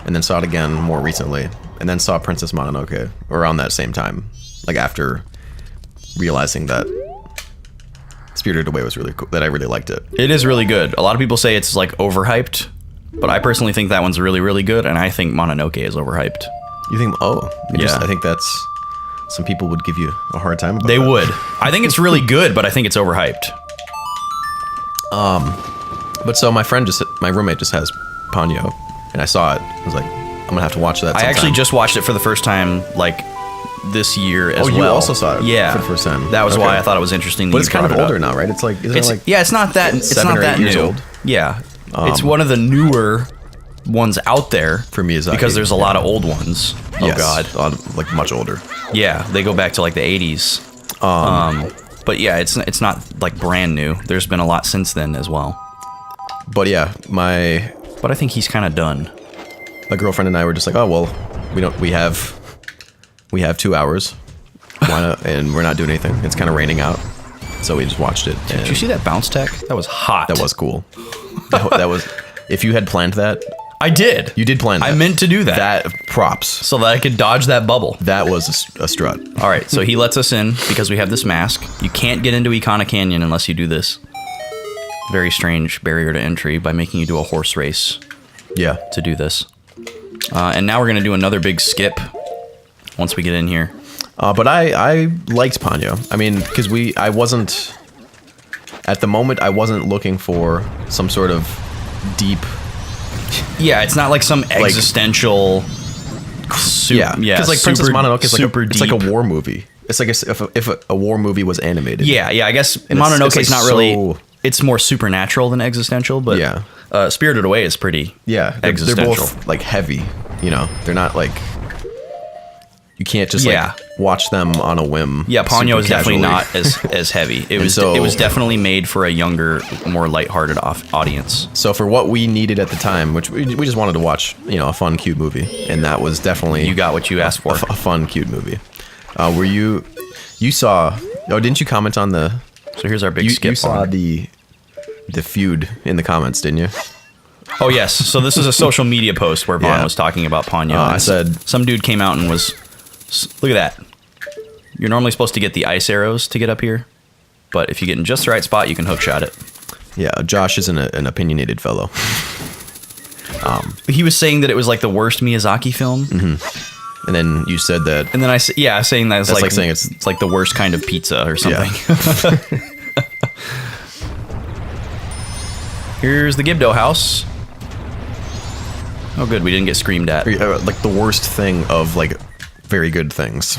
Speaker 2: and then saw it again more recently, and then saw Princess Mononoke around that same time, like after realizing that Spirited Away was really cool, that I really liked it.
Speaker 1: It is really good. A lot of people say it's like overhyped, but I personally think that one's really, really good, and I think Mononoke is overhyped.
Speaker 2: You think? Oh,
Speaker 1: Yeah.
Speaker 2: I think that's some people would give you a hard time about
Speaker 1: They
Speaker 2: that.
Speaker 1: would. I think it's really good, but I think it's overhyped.
Speaker 2: But so my roommate just has Ponyo, and I saw it. I was like, I'm gonna have to watch that.
Speaker 1: I
Speaker 2: sometime.
Speaker 1: actually just watched it for the first time, like, this year as
Speaker 2: Oh,
Speaker 1: well.
Speaker 2: you also saw it
Speaker 1: Yeah.
Speaker 2: for the first time.
Speaker 1: That was
Speaker 2: Okay.
Speaker 1: why I thought it was interesting that
Speaker 2: But
Speaker 1: you
Speaker 2: it's kind of
Speaker 1: brought it
Speaker 2: older
Speaker 1: up.
Speaker 2: now, right? It's like, isn't
Speaker 1: It's,
Speaker 2: it like
Speaker 1: yeah, it's not that. It's
Speaker 2: 7
Speaker 1: not
Speaker 2: or
Speaker 1: that
Speaker 2: 8 years
Speaker 1: new.
Speaker 2: old?
Speaker 1: Yeah, it's one of the newer ones out there
Speaker 2: For Miyazaki,
Speaker 1: because there's a lot
Speaker 2: yeah.
Speaker 1: of old ones. Oh
Speaker 2: Yes,
Speaker 1: God,
Speaker 2: like much older.
Speaker 1: yeah, they go back to like the 80s. But yeah, it's not like brand new. There's been a lot since then as well.
Speaker 2: But yeah, my
Speaker 1: But I think he's kind of done.
Speaker 2: girlfriend and I were just like, oh well, we have 2 hours, why not? And we're not doing anything. It's kind of raining out, so we just watched it.
Speaker 1: Did you see that bounce tech? That was hot.
Speaker 2: That was cool. that was. If you had planned that,
Speaker 1: I did.
Speaker 2: you did plan that.
Speaker 1: I meant to do that.
Speaker 2: That props.
Speaker 1: So that I could dodge that bubble.
Speaker 2: That was a strut.
Speaker 1: All right, so he lets us in because we have this mask. You can't get into Ikana Canyon unless you do this. Very strange barrier to entry by making you do a horse race
Speaker 2: Yeah.
Speaker 1: to do this. And now we're going to do another big skip once we get in here.
Speaker 2: But I liked Ponyo. I mean, because I wasn't, at the moment, I wasn't looking for some sort of deep.
Speaker 1: Yeah, it's not like some existential.
Speaker 2: Yeah, because like Princess Mononoke is
Speaker 1: super
Speaker 2: it's like a war movie. It's like if a war movie was animated.
Speaker 1: Yeah, I guess
Speaker 2: And
Speaker 1: Mononoke
Speaker 2: it's like
Speaker 1: is not really.
Speaker 2: so-
Speaker 1: It's more supernatural than existential, but
Speaker 2: Yeah.
Speaker 1: Spirited Away is pretty
Speaker 2: Yeah, they're
Speaker 1: existential.
Speaker 2: both like heavy. You know, they're not like. You can't just
Speaker 1: Yeah.
Speaker 2: like watch them on a whim.
Speaker 1: Yeah, Ponyo
Speaker 2: super
Speaker 1: is definitely
Speaker 2: casually.
Speaker 1: not as heavy. It
Speaker 2: And
Speaker 1: was
Speaker 2: so-
Speaker 1: it was definitely made for a younger, more lighthearted audience.
Speaker 2: So for what we needed at the time, which we just wanted to watch, a fun, cute movie, and that was definitely
Speaker 1: You got what you asked for.
Speaker 2: a fun, cute movie. Were you saw? Oh, didn't you comment on the?
Speaker 1: So here's our big skip.
Speaker 2: You saw
Speaker 1: on.
Speaker 2: the feud in the comments, didn't you?
Speaker 1: Oh yes. So this is a social media post where Vaughn
Speaker 2: Yeah.
Speaker 1: was talking about Ponyo.
Speaker 2: I
Speaker 1: and
Speaker 2: said-
Speaker 1: some dude came out and was, look at that. You're normally supposed to get the ice arrows to get up here, but if you get in just the right spot, you can hookshot it.
Speaker 2: Yeah, Josh is an opinionated fellow.
Speaker 1: He was saying that it was like the worst Miyazaki film.
Speaker 2: And then you said that.
Speaker 1: And then saying that
Speaker 2: That's like saying it's
Speaker 1: like the worst kind of pizza or something.
Speaker 2: Yeah.
Speaker 1: Here's the Gibdo house. Oh, good, we didn't get screamed at.
Speaker 2: Like the worst thing of like very good things.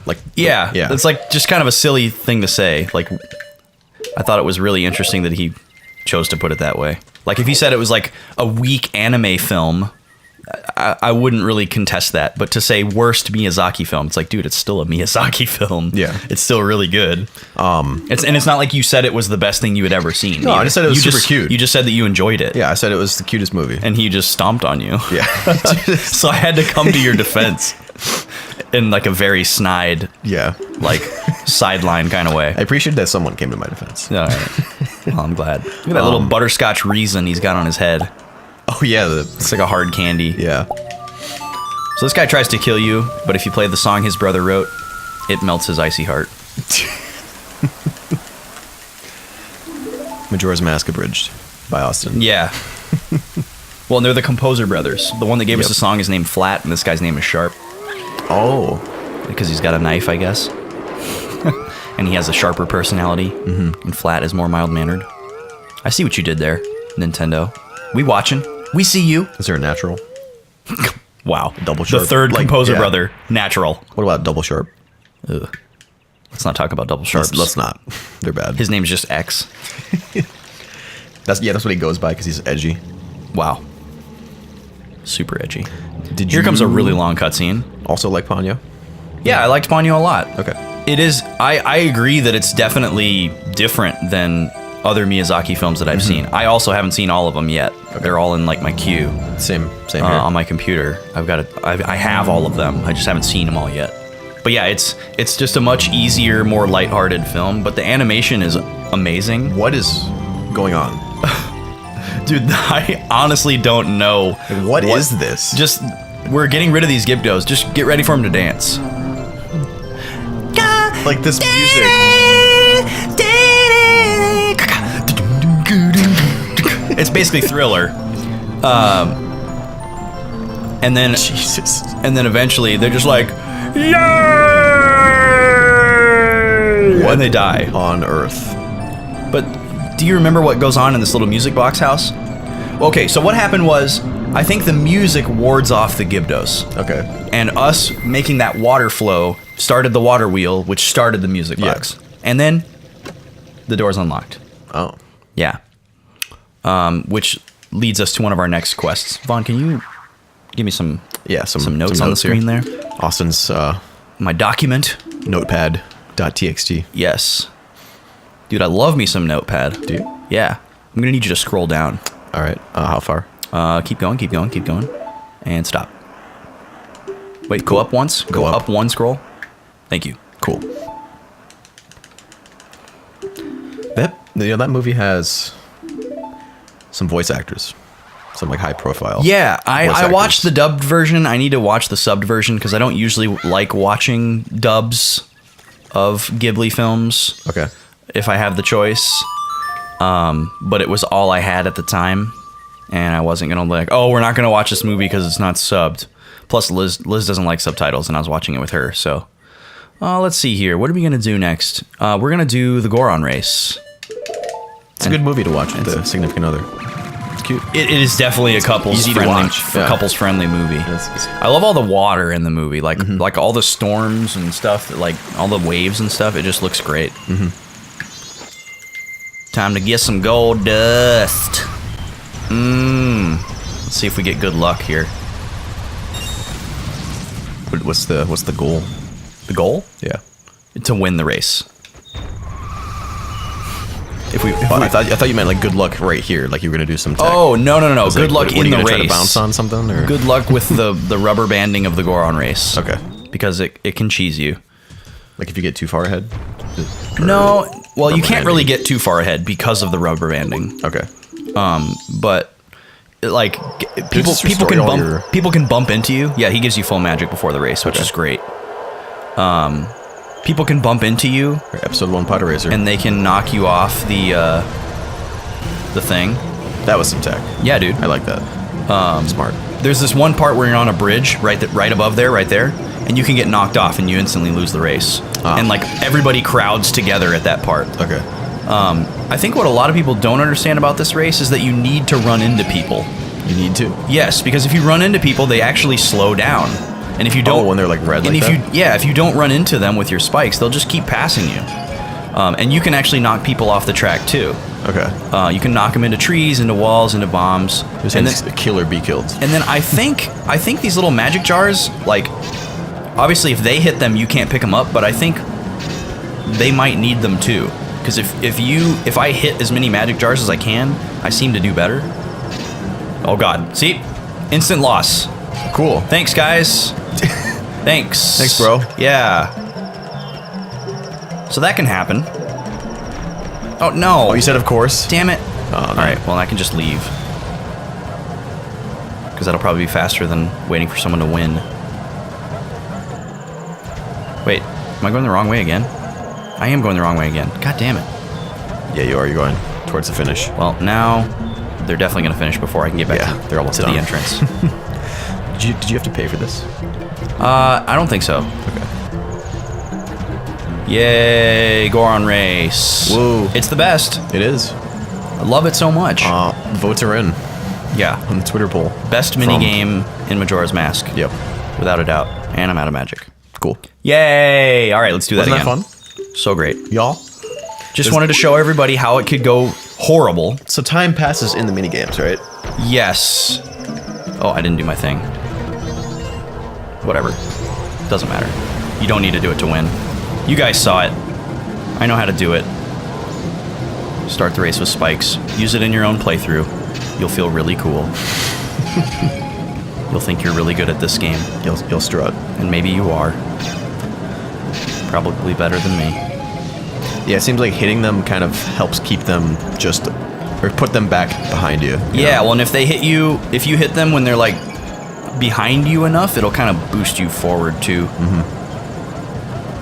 Speaker 2: Like
Speaker 1: Yeah,
Speaker 2: yeah.
Speaker 1: it's like just kind of a silly thing to say. Like, I thought it was really interesting that he chose to put it that way. Like, if he said it was like a weak anime film, I wouldn't really contest that. But to say worst Miyazaki film, it's like, dude, it's still a Miyazaki film.
Speaker 2: Yeah.
Speaker 1: It's still really good. It's not like you said it was the best thing you had ever seen.
Speaker 2: No, I just said it was super cute.
Speaker 1: You just said that you enjoyed it.
Speaker 2: Yeah, I said it was the cutest movie.
Speaker 1: And he just stomped on you.
Speaker 2: Yeah.
Speaker 1: So I had to come to your defense in like a very snide,
Speaker 2: Yeah.
Speaker 1: like sideline kind of way.
Speaker 2: I appreciate that someone came to my defense.
Speaker 1: All right. Well, I'm glad. Look at that little butterscotch reason he's got on his head.
Speaker 2: Oh yeah,
Speaker 1: It's like a hard candy.
Speaker 2: yeah.
Speaker 1: So this guy tries to kill you, but if you play the song his brother wrote, it melts his icy heart.
Speaker 2: Majora's Mask abridged by Austin.
Speaker 1: Yeah. Well, and they're the Composer brothers. The one that gave us
Speaker 2: Yep.
Speaker 1: the song is named Flat, and this guy's name is Sharp.
Speaker 2: Oh.
Speaker 1: Because he's got a knife, I guess. And he has a sharper personality. And Flat is more mild-mannered. I see what you did there, Nintendo. We watching. We see you.
Speaker 2: Is there a natural?
Speaker 1: Wow.
Speaker 2: Double Sharp.
Speaker 1: The third
Speaker 2: Like,
Speaker 1: Composer
Speaker 2: yeah.
Speaker 1: brother. Natural.
Speaker 2: What about Double Sharp?
Speaker 1: Ugh. Let's not talk about Double Sharps.
Speaker 2: Let's not. They're bad.
Speaker 1: His name's just X.
Speaker 2: That's what he goes by because he's edgy.
Speaker 1: Wow. Super edgy.
Speaker 2: Did
Speaker 1: Here
Speaker 2: you
Speaker 1: comes a really long cutscene.
Speaker 2: also like Ponyo?
Speaker 1: Yeah, I liked Ponyo a lot.
Speaker 2: Okay.
Speaker 1: It is. I agree that it's definitely different than other Miyazaki films that I've seen. I also haven't seen all of them yet. They're all in like my queue
Speaker 2: Same here.
Speaker 1: on my computer. I have all of them. I just haven't seen them all yet. But yeah, it's just a much easier, more lighthearted film. But the animation is amazing.
Speaker 2: What is going on?
Speaker 1: Dude, I honestly don't know.
Speaker 2: What is this?
Speaker 1: Just, we're getting rid of these Gibdos. Just get ready for them to dance.
Speaker 2: Like this music.
Speaker 1: It's basically Thriller. And then
Speaker 2: Jesus.
Speaker 1: and then eventually they're just like, yay!
Speaker 2: What
Speaker 1: And they die.
Speaker 2: on earth?
Speaker 1: But do you remember what goes on in this little music box house? Okay, so what happened was, I think the music wards off the Gibdos.
Speaker 2: Okay.
Speaker 1: And us making that water flow started the water wheel, which started the music
Speaker 2: Yeah.
Speaker 1: box. And then the door's unlocked.
Speaker 2: Oh.
Speaker 1: Yeah. Which leads us to one of our next quests. Vaughn, can you give me some
Speaker 2: Yeah. Some
Speaker 1: notes on the screen
Speaker 2: here.
Speaker 1: there?
Speaker 2: Austin's
Speaker 1: My document?
Speaker 2: notepad.txt.
Speaker 1: Yes. Dude, I love me some Notepad.
Speaker 2: Do you?
Speaker 1: Yeah. I'm going to need you to scroll down.
Speaker 2: All right. How far?
Speaker 1: Keep going. And stop. Wait, go up once. Go
Speaker 2: up.
Speaker 1: up one scroll. Thank you.
Speaker 2: Cool. That movie has some voice actors, some like high profile.
Speaker 1: Yeah,
Speaker 2: voice
Speaker 1: I
Speaker 2: actors.
Speaker 1: watched the dubbed version. I need to watch the subbed version because I don't usually like watching dubs of Ghibli films
Speaker 2: Okay.
Speaker 1: if I have the choice. But it was all I had at the time, and I wasn't gonna like, oh, we're not gonna watch this movie because it's not subbed. Plus, Liz doesn't like subtitles, and I was watching it with her. So, let's see here. What are we gonna do next? We're gonna do the Goron race.
Speaker 2: It's a good movie to watch with a significant other. It's cute.
Speaker 1: It is definitely a couples
Speaker 2: Easy to
Speaker 1: friendly,
Speaker 2: watch, yeah.
Speaker 1: couples friendly movie.
Speaker 2: It's-
Speaker 1: I love all the water in the movie, like all the storms and stuff, like all the waves and stuff. It just looks great. Time to get some gold dust. Let's see if we get good luck here.
Speaker 2: What's the goal?
Speaker 1: The goal?
Speaker 2: Yeah.
Speaker 1: To win the race.
Speaker 2: I thought you meant like good luck right here, like you were gonna do some tech.
Speaker 1: Oh, no.
Speaker 2: Was
Speaker 1: Good
Speaker 2: it-
Speaker 1: luck
Speaker 2: what,
Speaker 1: in
Speaker 2: are you
Speaker 1: the
Speaker 2: gonna
Speaker 1: race.
Speaker 2: Try to bounce on something or?
Speaker 1: Good luck with the rubber banding of the Goron race.
Speaker 2: Okay.
Speaker 1: Because it can cheese you.
Speaker 2: Like if you get too far ahead.
Speaker 1: No, well, you
Speaker 2: Rubber
Speaker 1: can't really
Speaker 2: banding.
Speaker 1: get too far ahead because of the rubber banding.
Speaker 2: Okay.
Speaker 1: But like
Speaker 2: just restore all your-
Speaker 1: people can bump into you. Yeah, he gives you full magic before the race, which
Speaker 2: Okay.
Speaker 1: is great. people can bump into you
Speaker 2: Episode 1 Pod Eraser.
Speaker 1: and they can knock you off the thing.
Speaker 2: That was some tech.
Speaker 1: Yeah, dude.
Speaker 2: I like that. Smart.
Speaker 1: There's this one part where you're on a bridge right above there, and you can get knocked off and you instantly lose the race. And like everybody crowds together at that part.
Speaker 2: Okay.
Speaker 1: I think what a lot of people don't understand about this race is that you need to run into people.
Speaker 2: You need to?
Speaker 1: Yes, because if you run into people, they actually slow down. And if you don't,
Speaker 2: when they're like red
Speaker 1: and
Speaker 2: like that?
Speaker 1: if you don't run into them with your spikes, they'll just keep passing you. And you can actually knock people off the track too.
Speaker 2: Okay.
Speaker 1: You can knock them into trees, into walls, into bombs.
Speaker 2: And then kill or be killed.
Speaker 1: And then I think these little magic jars, like, obviously if they hit them, you can't pick them up, but I think they might need them too. Because if I hit as many magic jars as I can, I seem to do better. Oh god. See? Instant loss.
Speaker 2: Cool.
Speaker 1: Thanks, guys. Thanks.
Speaker 2: Thanks, bro.
Speaker 1: Yeah. So that can happen. Oh, no.
Speaker 2: Oh, you said of course?
Speaker 1: Damn it.
Speaker 2: Oh,
Speaker 1: All right, well, I can just leave. Because that'll probably be faster than waiting for someone to win. Wait, am I going the wrong way again? I am going the wrong way again. God damn it.
Speaker 2: Yeah, you are. You're going towards the finish.
Speaker 1: Well, now they're definitely going to finish before I can get back
Speaker 2: They're almost
Speaker 1: to
Speaker 2: done.
Speaker 1: the entrance.
Speaker 2: Did you have to pay for this?
Speaker 1: I don't think so.
Speaker 2: Okay.
Speaker 1: Yay, Goron race.
Speaker 2: Whoa.
Speaker 1: It's the best.
Speaker 2: It is.
Speaker 1: I love it so much.
Speaker 2: Votes are in
Speaker 1: Yeah.
Speaker 2: on the Twitter poll.
Speaker 1: Best minigame in Majora's Mask.
Speaker 2: Yep.
Speaker 1: Without a doubt. And I'm out of magic.
Speaker 2: Cool.
Speaker 1: Yay! All right, let's do that
Speaker 2: Wasn't
Speaker 1: again.
Speaker 2: that fun?
Speaker 1: So great.
Speaker 2: Y'all?
Speaker 1: Just wanted to show everybody how it could go horrible.
Speaker 2: So time passes in the minigames, right?
Speaker 1: Yes. Oh, I didn't do my thing. Whatever. Doesn't matter. You don't need to do it to win. You guys saw it. I know how to do it. Start the race with spikes. Use it in your own playthrough. You'll feel really cool. You'll think you're really good at this game.
Speaker 2: You'll strut.
Speaker 1: And maybe you are. Probably better than me.
Speaker 2: Yeah, it seems like hitting them kind of helps keep them just, or put them back behind you.
Speaker 1: Yeah, well, and if they hit you, if you hit them when they're like behind you enough, it'll kind of boost you forward too.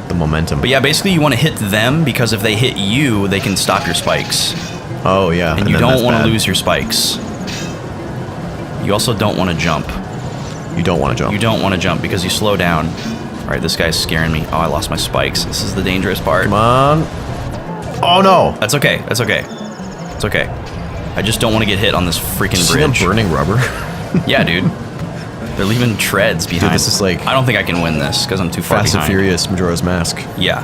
Speaker 2: The momentum.
Speaker 1: But yeah, basically you want to hit them because if they hit you, they can stop your spikes.
Speaker 2: Oh, yeah.
Speaker 1: And you
Speaker 2: then
Speaker 1: don't
Speaker 2: that's
Speaker 1: want to
Speaker 2: bad.
Speaker 1: lose your spikes. You also don't want to jump.
Speaker 2: You don't want to jump.
Speaker 1: You don't want to jump because you slow down. All right, this guy's scaring me. Oh, I lost my spikes. This is the dangerous part.
Speaker 2: Come on. Oh, no.
Speaker 1: That's okay. That's okay. It's okay. I just don't want to get hit on this freaking
Speaker 2: See them
Speaker 1: bridge.
Speaker 2: burning rubber?
Speaker 1: Yeah, dude. They're leaving treads behind.
Speaker 2: this is like
Speaker 1: I don't think I can win this because I'm too far
Speaker 2: Fast and
Speaker 1: behind.
Speaker 2: Furious Majora's Mask.
Speaker 1: Yeah.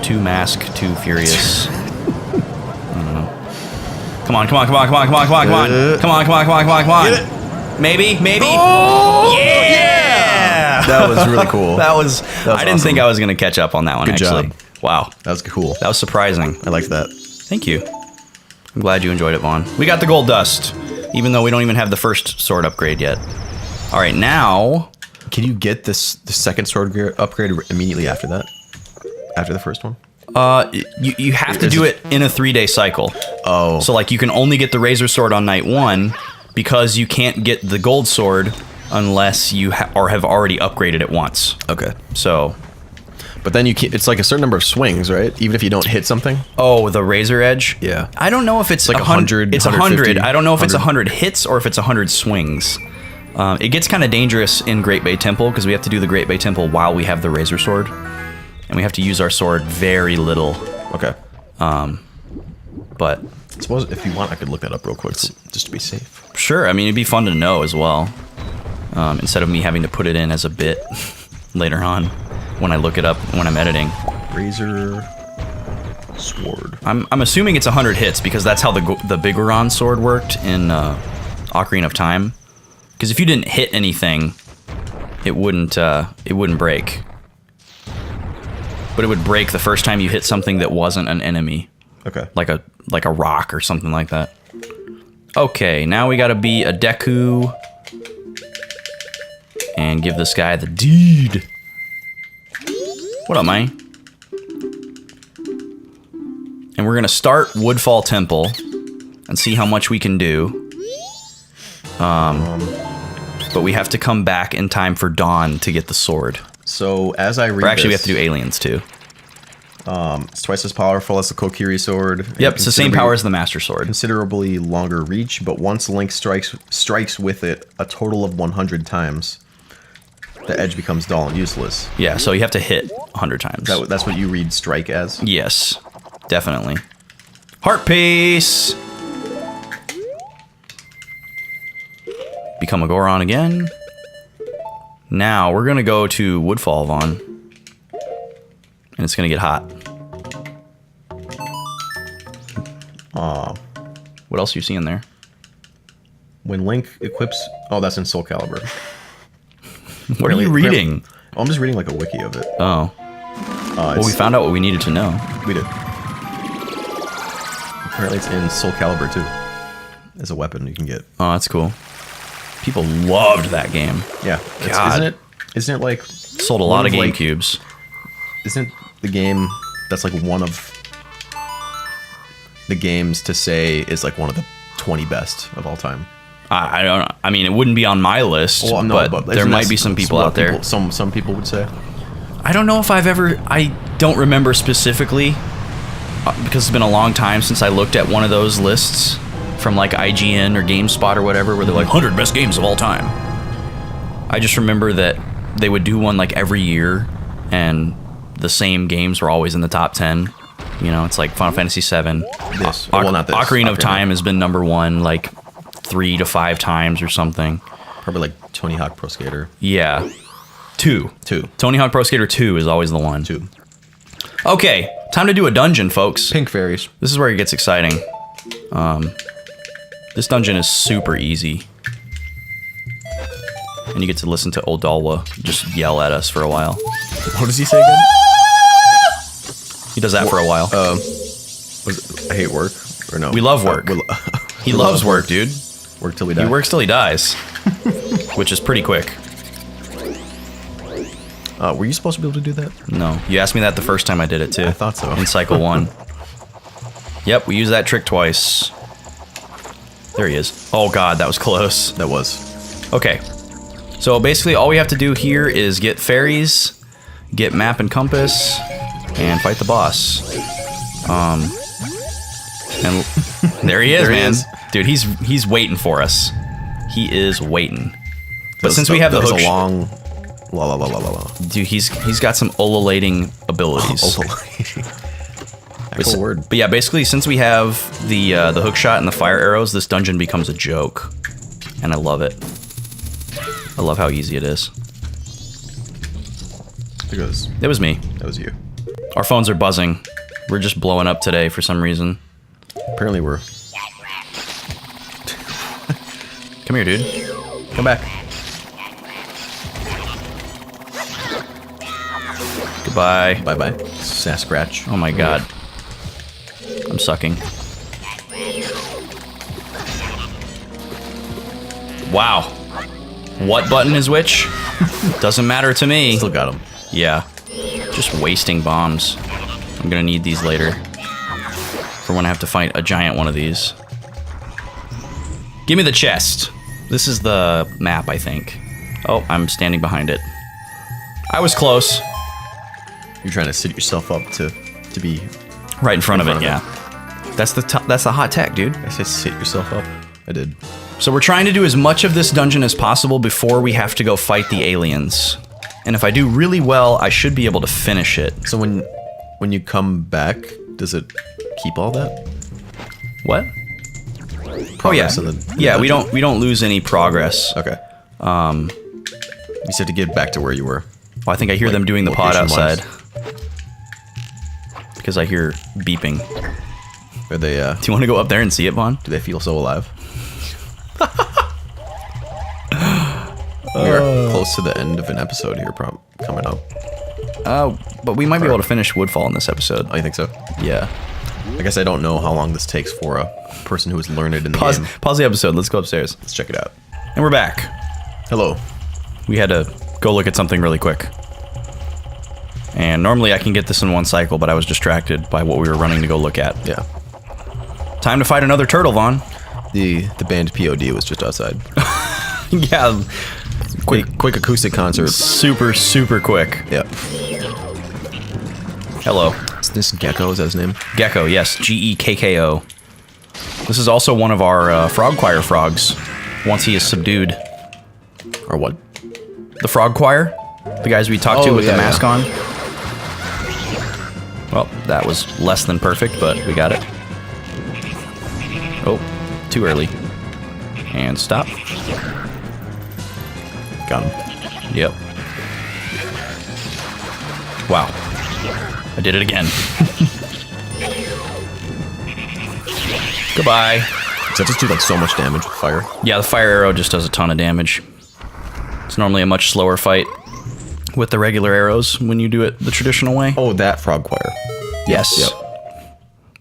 Speaker 1: Too Mask, Too Furious. I don't know. Come on, come on, come on, come on, come on, come on, come on. Come on, come on, come on, come on, come on.
Speaker 2: Get it.
Speaker 1: Maybe, maybe.
Speaker 2: Oh,
Speaker 1: yeah!
Speaker 2: That was really cool.
Speaker 1: That was I didn't think
Speaker 2: awesome.
Speaker 1: I was going to catch up on that one,
Speaker 2: Good
Speaker 1: actually.
Speaker 2: job.
Speaker 1: Wow.
Speaker 2: That was cool.
Speaker 1: That was surprising.
Speaker 2: I liked that.
Speaker 1: Thank you. I'm glad you enjoyed it, Vaughn. We got the gold dust, even though we don't even have the first sword upgrade yet. All right, now...
Speaker 2: Can you get the second sword upgrade immediately after that? After the first one?
Speaker 1: You have to do it in a 3-day cycle.
Speaker 2: Oh.
Speaker 1: So, like, you can only get the Razor Sword on night 1 because you can't get the gold sword unless you have already upgraded it once.
Speaker 2: Okay.
Speaker 1: So...
Speaker 2: But then you can't, it's like a certain number of swings, right? Even if you don't hit something?
Speaker 1: Oh, the Razor Edge?
Speaker 2: Yeah.
Speaker 1: I don't know if it's
Speaker 2: like 100.
Speaker 1: It's 100.
Speaker 2: 150,
Speaker 1: I don't know if it's
Speaker 2: 100.
Speaker 1: 100 hits or if it's 100 swings. It gets kind of dangerous in Great Bay Temple because we have to do the Great Bay Temple while we have the Razor Sword. And we have to use our sword very little.
Speaker 2: Okay.
Speaker 1: But
Speaker 2: I suppose if you want, I could look that up real quick just to be safe.
Speaker 1: sure, I mean, it'd be fun to know as well. Instead of me having to put it in as a bit later on when I look it up when I'm editing.
Speaker 2: Razor sword.
Speaker 1: I'm assuming it's 100 hits because that's how the Bigoron sword worked in Ocarina of Time. Because if you didn't hit anything, it wouldn't break. But it would break the first time you hit something that wasn't an enemy,
Speaker 2: Okay.
Speaker 1: like a rock or something like that. Okay, now we gotta be a Deku and give this guy the deed. What up, man? And we're gonna start Woodfall Temple and see how much we can do. But we have to come back in time for dawn to get the sword.
Speaker 2: So as I read
Speaker 1: Or actually, we have
Speaker 2: this,
Speaker 1: to do aliens too.
Speaker 2: it's twice as powerful as the Kokiri sword.
Speaker 1: Yep, it's the same power as the Master Sword.
Speaker 2: Considerably longer reach, but once Link strikes with it a total of 100 times, the edge becomes dull and useless.
Speaker 1: Yeah, so you have to hit 100 times.
Speaker 2: That's what you read strike as?
Speaker 1: Yes, definitely. Heart piece! Become a Goron again. Now, we're going to go to Woodfall, Vaughn. And it's going to get hot. What else are you seeing there?
Speaker 2: When Link equips... Oh, that's in Soul Calibur.
Speaker 1: What are you reading?
Speaker 2: Oh, I'm just reading like a wiki of it.
Speaker 1: Oh. Well, we found out what we needed to know.
Speaker 2: We did. Apparently it's in Soul Calibur too. As a weapon you can get.
Speaker 1: Oh, that's cool. People loved that game.
Speaker 2: Yeah.
Speaker 1: God.
Speaker 2: Isn't it like...
Speaker 1: Sold a lot of
Speaker 2: like-
Speaker 1: GameCubes.
Speaker 2: Isn't the game that's like one of the games to say is like one of the 20 best of all time?
Speaker 1: I don't know. I mean, it wouldn't be on my list,
Speaker 2: Well, no,
Speaker 1: but there
Speaker 2: isn't
Speaker 1: might
Speaker 2: that
Speaker 1: be some people
Speaker 2: what
Speaker 1: out there.
Speaker 2: Some people would say.
Speaker 1: I don't know if I've ever... I don't remember specifically, because it's been a long time since I looked at one of those lists from like IGN or GameSpot or whatever, where they're like 100 best games of all time. I just remember that they would do one like every year, and the same games were always in the top 10. You know, it's like Final Fantasy VII.
Speaker 2: This. Well, not this.
Speaker 1: Ocarina of Time has been number one like 3 to 5 times or something.
Speaker 2: Probably like Tony Hawk Pro Skater.
Speaker 1: Yeah. 2.
Speaker 2: 2.
Speaker 1: Tony Hawk Pro Skater 2 is always the one.
Speaker 2: 2.
Speaker 1: Okay, time to do a dungeon, folks.
Speaker 2: Pink fairies.
Speaker 1: This is where it gets exciting. This dungeon is super easy. And you get to listen to Odalwa just yell at us for a while.
Speaker 2: What does he say again?
Speaker 1: He does that for a while.
Speaker 2: I hate work. Or no.
Speaker 1: We love work. He loves work, dude.
Speaker 2: Work till we die.
Speaker 1: He works till he dies. Which is pretty quick.
Speaker 2: Were you supposed to be able to do that?
Speaker 1: No. You asked me that the first time I did it, too.
Speaker 2: I thought so.
Speaker 1: In Cycle 1. Yep, we used that trick twice. There he is. Oh, God, that was close.
Speaker 2: That was.
Speaker 1: Okay. So, basically, all we have to do here is get fairies, get map and compass, and fight the boss. And there he is,
Speaker 2: There he
Speaker 1: man.
Speaker 2: is.
Speaker 1: Dude, he's waiting for us. He is waiting. But
Speaker 2: That
Speaker 1: since
Speaker 2: was-
Speaker 1: we have the
Speaker 2: that was
Speaker 1: hook,
Speaker 2: a long... La la la la la la.
Speaker 1: dude, he's got some ululating abilities.
Speaker 2: Cool word.
Speaker 1: But yeah, basically, since we have the hook shot and the fire arrows, this dungeon becomes a joke, and I love it. I love how easy it is.
Speaker 2: Because
Speaker 1: It was me.
Speaker 2: that was you.
Speaker 1: Our phones are buzzing. We're just blowing up today for some reason.
Speaker 2: Apparently we're...
Speaker 1: Come here, dude. Come back. Goodbye.
Speaker 2: Bye-bye. Sasquatch.
Speaker 1: Oh my god. I'm sucking. Wow. What button is which? Doesn't matter to me.
Speaker 2: Still got him.
Speaker 1: Yeah. Just wasting bombs. I'm gonna need these later. For when I have to fight a giant one of these. Give me the chest. This is the map, I think. Oh, I'm standing behind it. I was close.
Speaker 2: You're trying to sit yourself up to be...
Speaker 1: Right in front of it,
Speaker 2: front of
Speaker 1: yeah. That's the hot tech, dude.
Speaker 2: I said sit yourself up. I did.
Speaker 1: So we're trying to do as much of this dungeon as possible before we have to go fight the aliens. And if I do really well, I should be able to finish it.
Speaker 2: So when you come back, does it keep all that?
Speaker 1: What?
Speaker 2: Progress
Speaker 1: Oh yeah.
Speaker 2: of the
Speaker 1: Yeah,
Speaker 2: dungeon?
Speaker 1: we don't lose any progress.
Speaker 2: Okay. You just have to get back to where you were.
Speaker 1: Well, I think I hear
Speaker 2: Like,
Speaker 1: them doing the pod
Speaker 2: location-wise.
Speaker 1: outside. Because I hear beeping.
Speaker 2: Are they
Speaker 1: Do you want to go up there and see it, Vaughn?
Speaker 2: do they feel so alive? We're close to the end of an episode here coming up.
Speaker 1: But we might be able to finish Woodfall in this episode.
Speaker 2: Oh, you think so?
Speaker 1: Yeah.
Speaker 2: I guess I don't know how long this takes for a person who is learned in the
Speaker 1: Pause
Speaker 2: game.
Speaker 1: the episode. Let's go upstairs.
Speaker 2: Let's check it out.
Speaker 1: And we're back.
Speaker 2: Hello.
Speaker 1: We had to go look at something really quick. And normally I can get this in one cycle, but I was distracted by what we were running to go look at.
Speaker 2: Yeah.
Speaker 1: Time to fight another turtle, Vaughn.
Speaker 2: The band POD was just outside.
Speaker 1: Yeah.
Speaker 2: quick acoustic concert.
Speaker 1: Super, super quick.
Speaker 2: Yep.
Speaker 1: Hello.
Speaker 2: Is this Gecko? Is that his name?
Speaker 1: Gecko, yes. Gekko. This is also one of our frog choir frogs, once he is subdued.
Speaker 2: Or what?
Speaker 1: The frog choir? The guys we talked to with the mask on? Well, that was less than perfect, but we got it. Oh, too early. And stop.
Speaker 2: Got him.
Speaker 1: Yep. Wow. I did it again. Goodbye.
Speaker 2: Does that just do like so much damage with fire?
Speaker 1: Yeah, the fire arrow just does a ton of damage. It's normally a much slower fight with the regular arrows when you do it the traditional way.
Speaker 2: Oh, that frog choir.
Speaker 1: Yes.
Speaker 2: Yep.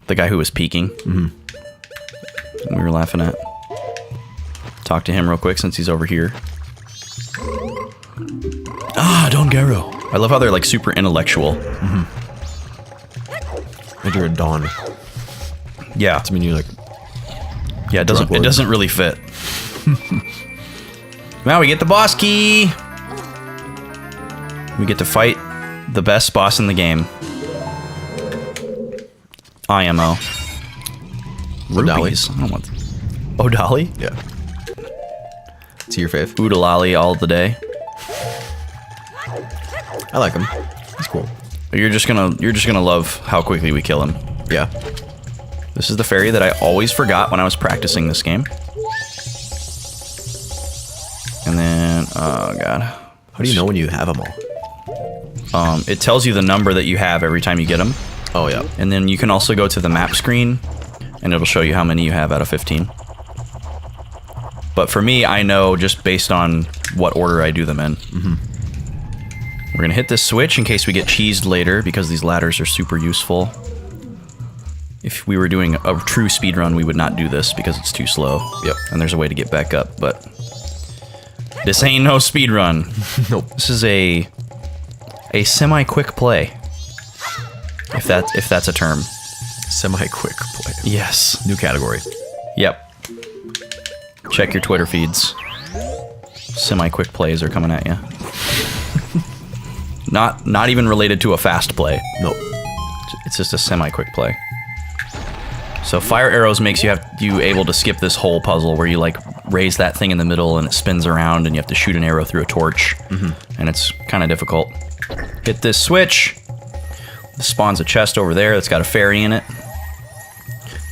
Speaker 1: The guy who was peeking. We were laughing at. Talk to him real quick since he's over here. Ah, Don Garo. I love how they're like super intellectual.
Speaker 2: And you're a Dawn.
Speaker 1: Yeah.
Speaker 2: I mean, you're like...
Speaker 1: Yeah, it doesn't really fit. Now we get the boss key. We get to fight the best boss in the game. IMO. Rupees. I don't want... Odali?
Speaker 2: Yeah. Is he your fave?
Speaker 1: Oodalali all the day.
Speaker 2: I like him. He's cool.
Speaker 1: You're just gonna love how quickly we kill him.
Speaker 2: Yeah.
Speaker 1: This is the fairy that I always forgot when I was practicing this game. And then, oh god.
Speaker 2: How do you know when you have them all?
Speaker 1: It tells you the number that you have every time you get them.
Speaker 2: Oh, yeah.
Speaker 1: And then you can also go to the map screen, and it'll show you how many you have out of 15. But for me, I know just based on what order I do them in. We're gonna hit this switch in case we get cheesed later, because these ladders are super useful. If we were doing a true speedrun, we would not do this because it's too slow.
Speaker 2: Yep.
Speaker 1: And there's a way to get back up, but this ain't no speedrun.
Speaker 2: Nope.
Speaker 1: This is a semi-quick play. If that's a term.
Speaker 2: Semi-quick play.
Speaker 1: Yes.
Speaker 2: New category.
Speaker 1: Yep. Check your Twitter feeds. Semi-quick plays are coming at you. Not even related to a fast play.
Speaker 2: Nope.
Speaker 1: It's just a semi-quick play. So fire arrows makes you able to skip this whole puzzle where you like raise that thing in the middle and it spins around and you have to shoot an arrow through a torch. And it's kind of difficult. Hit this switch. This spawns a chest over there that's got a fairy in it.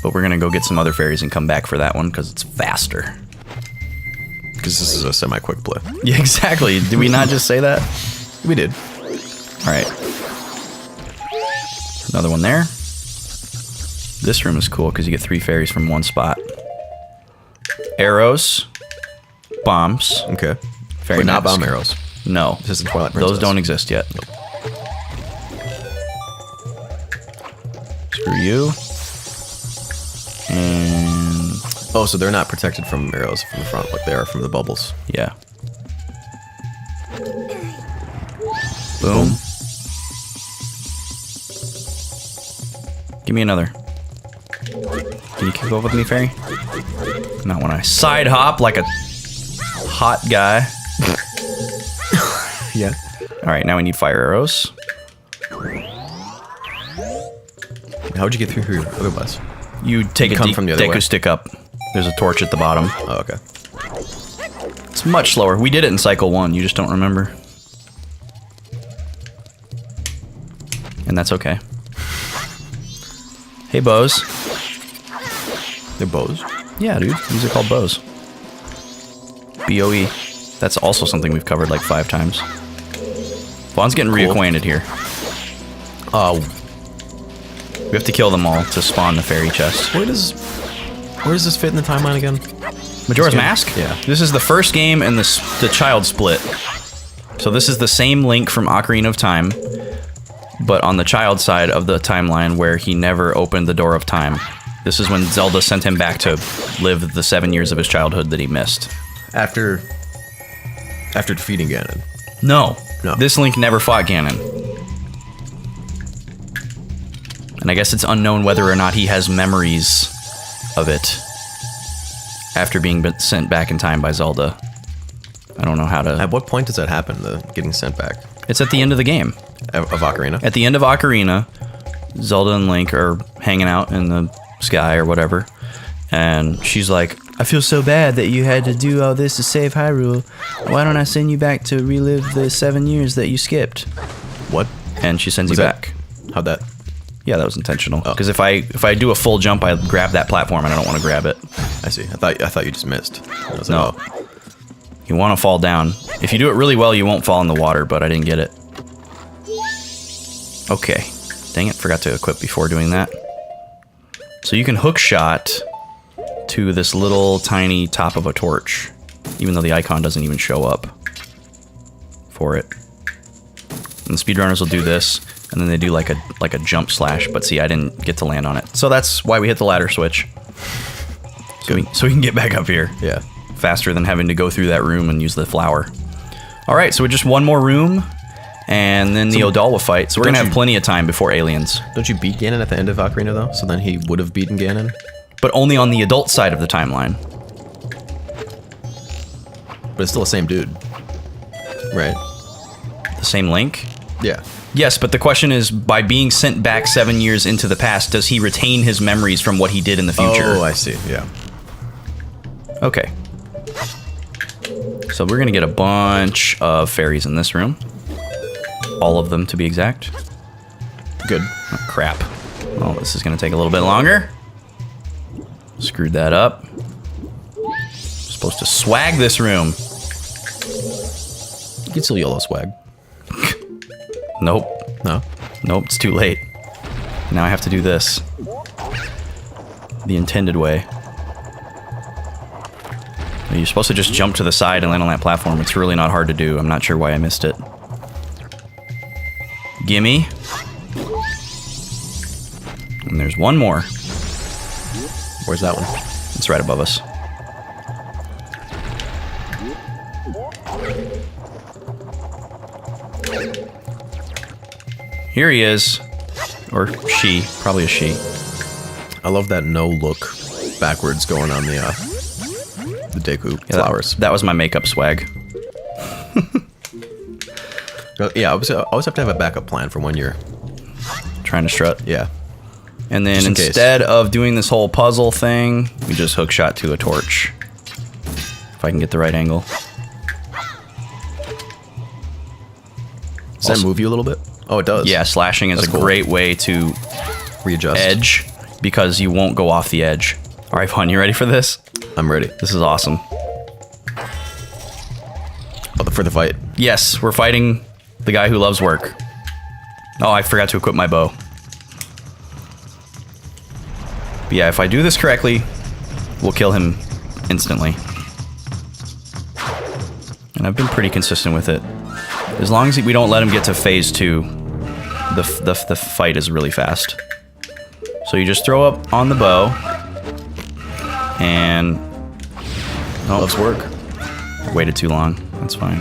Speaker 1: But we're gonna go get some other fairies and come back for that one because it's faster.
Speaker 2: Because this is a semi-quick play.
Speaker 1: Yeah, exactly. Did we not just say that?
Speaker 2: We did.
Speaker 1: All right. Another one there. This room is cool because you get 3 fairies from one spot. Arrows. Bombs.
Speaker 2: Okay.
Speaker 1: Fairy
Speaker 2: But not
Speaker 1: mask.
Speaker 2: bomb arrows.
Speaker 1: No.
Speaker 2: This isn't Twilight Princess.
Speaker 1: Those don't exist yet. Screw you. And...
Speaker 2: Oh, so they're not protected from arrows from the front like they are from the bubbles.
Speaker 1: yeah. Boom. Give me another. Can you keep up with me, fairy? Not when I side hop like a hot guy.
Speaker 2: Yeah.
Speaker 1: All right, now we need fire arrows.
Speaker 2: How'd you get through here otherwise?
Speaker 1: You take
Speaker 2: You
Speaker 1: a
Speaker 2: come from the other way?
Speaker 1: Deku stick up. There's a torch at the bottom.
Speaker 2: Oh, okay.
Speaker 1: It's much slower. We did it in cycle 1. You just don't remember. And that's okay. Hey, bows.
Speaker 2: They're bows.
Speaker 1: Yeah, dude. These are called bows. B-O-E. That's also something we've covered like 5 times. Vaughn's getting reacquainted here.
Speaker 2: Oh,
Speaker 1: We have to kill them all to spawn the fairy chest.
Speaker 2: where does this fit in the timeline again?
Speaker 1: Majora's
Speaker 2: game?
Speaker 1: Mask?
Speaker 2: Yeah.
Speaker 1: This is the first game in the child split. So this is the same Link from Ocarina of Time, but on the child side of the timeline where he never opened the door of time. This is when Zelda sent him back to live the 7 years of his childhood that he missed.
Speaker 2: After defeating Ganon.
Speaker 1: No.
Speaker 2: No.
Speaker 1: This Link never fought Ganon. And I guess it's unknown whether or not he has memories of it after being sent back in time by Zelda. I don't know how to...
Speaker 2: At what point does that happen, the getting sent back?
Speaker 1: It's at the end of the game.
Speaker 2: Of Ocarina?
Speaker 1: At the end of Ocarina, Zelda and Link are hanging out in the sky or whatever. And she's like, I feel so bad that you had to do all this to save Hyrule. Why don't I send you back to relive the 7 years that you skipped?
Speaker 2: What?
Speaker 1: And she sends
Speaker 2: Was
Speaker 1: you
Speaker 2: that-
Speaker 1: back.
Speaker 2: How'd that...
Speaker 1: Yeah, that was intentional.
Speaker 2: Oh.
Speaker 1: Because if I do a full jump, I grab that platform and I don't want to grab it.
Speaker 2: I see. I thought you just missed. I was
Speaker 1: No.
Speaker 2: like, oh.
Speaker 1: You want to fall down. If you do it really well, you won't fall in the water, but I didn't get it. Okay. Dang it, forgot to equip before doing that. So you can hook shot to this little tiny top of a torch, even though the icon doesn't even show up for it. And the speedrunners will do this, and then they do like a jump slash, but see, I didn't get to land on it. So that's why we hit the ladder switch. So we can get back up here.
Speaker 2: Yeah.
Speaker 1: Faster than having to go through that room and use the flower. All right, so just one more room, and then the Odal will fight. So we're gonna have plenty of time before aliens.
Speaker 2: Don't you beat Ganon at the end of Ocarina, though? So then he would have beaten Ganon?
Speaker 1: But only on the adult side of the timeline.
Speaker 2: But it's still the same dude. Right?
Speaker 1: The same Link?
Speaker 2: Yeah.
Speaker 1: Yes, but the question is, by being sent back 7 years into the past, does he retain his memories from what he did in the future?
Speaker 2: Oh, I see. Yeah.
Speaker 1: Okay. So we're gonna get a bunch of fairies in this room. All of them, to be exact.
Speaker 2: Good.
Speaker 1: Oh, crap. Well, this is gonna take a little bit longer. Screwed that up. Supposed to swag this room.
Speaker 2: You can still YOLO swag.
Speaker 1: Nope.
Speaker 2: No?
Speaker 1: Nope, it's too late. Now I have to do this. The intended way. You're supposed to just jump to the side and land on that platform. It's really not hard to do. I'm not sure why I missed it. Gimme. And there's one more.
Speaker 2: Where's that one?
Speaker 1: It's right above us. Here he is. Or she. Probably a she.
Speaker 2: I love that no look backwards going on the Deku flowers.
Speaker 1: That was my makeup swag.
Speaker 2: Yeah, I always have to have a backup plan for when you're...
Speaker 1: Trying to strut.
Speaker 2: Yeah.
Speaker 1: And then
Speaker 2: Just in case.
Speaker 1: instead of doing this whole puzzle thing, we just hook shot to a torch. If I can get the right angle.
Speaker 2: Does that move you a little bit? Oh, it does.
Speaker 1: Yeah, slashing is
Speaker 2: That's
Speaker 1: a
Speaker 2: cool.
Speaker 1: great way to
Speaker 2: Readjust.
Speaker 1: edge because you won't go off the edge. All right, Vaughn, you ready for this?
Speaker 2: I'm ready.
Speaker 1: This is awesome.
Speaker 2: Oh, for the fight.
Speaker 1: Yes, we're fighting the guy who loves work. Oh, I forgot to equip my bow. But yeah, if I do this correctly, we'll kill him instantly. And I've been pretty consistent with it. As long as we don't let him get to phase 2, the fight is really fast. So you just throw up on the bow, and
Speaker 2: Loves work.
Speaker 1: waited too long. That's fine.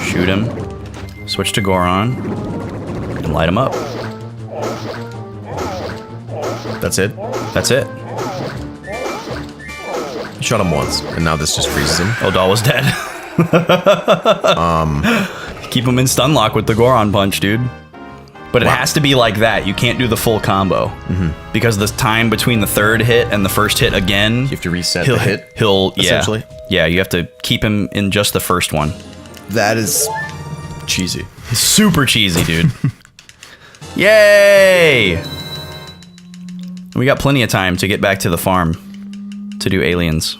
Speaker 1: Shoot him. Switch to Goron, and light him up.
Speaker 2: That's it?
Speaker 1: That's it.
Speaker 2: You shot him once, and now this just freezes him.
Speaker 1: Odal was dead. Keep him in stun lock with the Goron punch, dude. But it has to be like that. You can't do the full combo. Because the time between the third hit and the first hit again...
Speaker 2: You have to reset the hit,
Speaker 1: He'll, yeah.
Speaker 2: essentially?
Speaker 1: Yeah, you have to keep him in just the first one.
Speaker 2: That is cheesy.
Speaker 1: Super cheesy, dude. Yay! We got plenty of time to get back to the farm to do aliens.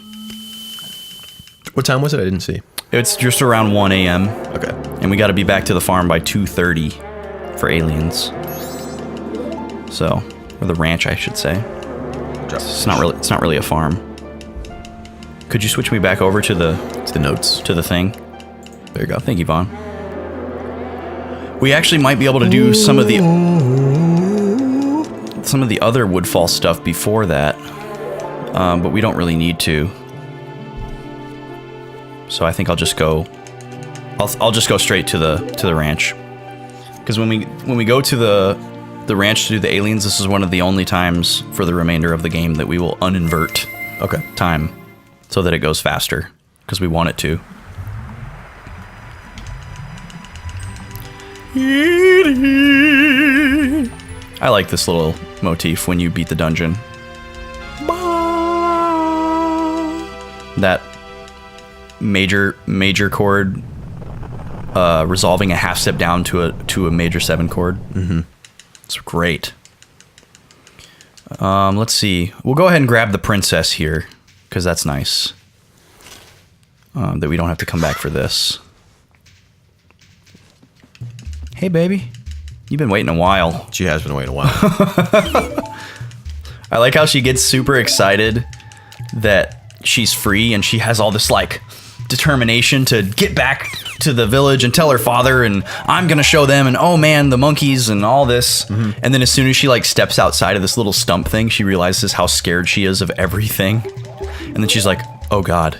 Speaker 2: What time was it? I didn't see.
Speaker 1: It's just around 1 a.m.
Speaker 2: Okay.
Speaker 1: And we got to be back to the farm by 2:30 for aliens. So, or the ranch, I should say. It's not really a farm. Could you switch me back over to the
Speaker 2: notes.
Speaker 1: to the thing?
Speaker 2: There you go.
Speaker 1: Thank you, Vaughn. We actually might be able to do some of the other Woodfall stuff before that, but we don't really need to. So I think I'll just go. I'll just go straight to the ranch, because when we go to the ranch to do the aliens, this is one of the only times for the remainder of the game that we will uninvert
Speaker 2: Okay.
Speaker 1: time, so that it goes faster. Because because we want it to. I like this little motif when you beat the dungeon. That major chord resolving a half step down to a major 7 chord. Mm-hmm. It's great. Let's see. We'll go ahead and grab the princess here because that's nice. That we don't have to come back for this. Hey, baby. You've been waiting a while.
Speaker 2: She has been waiting a while.
Speaker 1: I like how she gets super excited that she's free and she has all this like determination to get back to the village and tell her father, and I'm gonna show them, and oh man, the monkeys and all this. Mm-hmm. And then as soon as she like steps outside of this little stump thing, she realizes how scared she is of everything. And then she's like, oh God,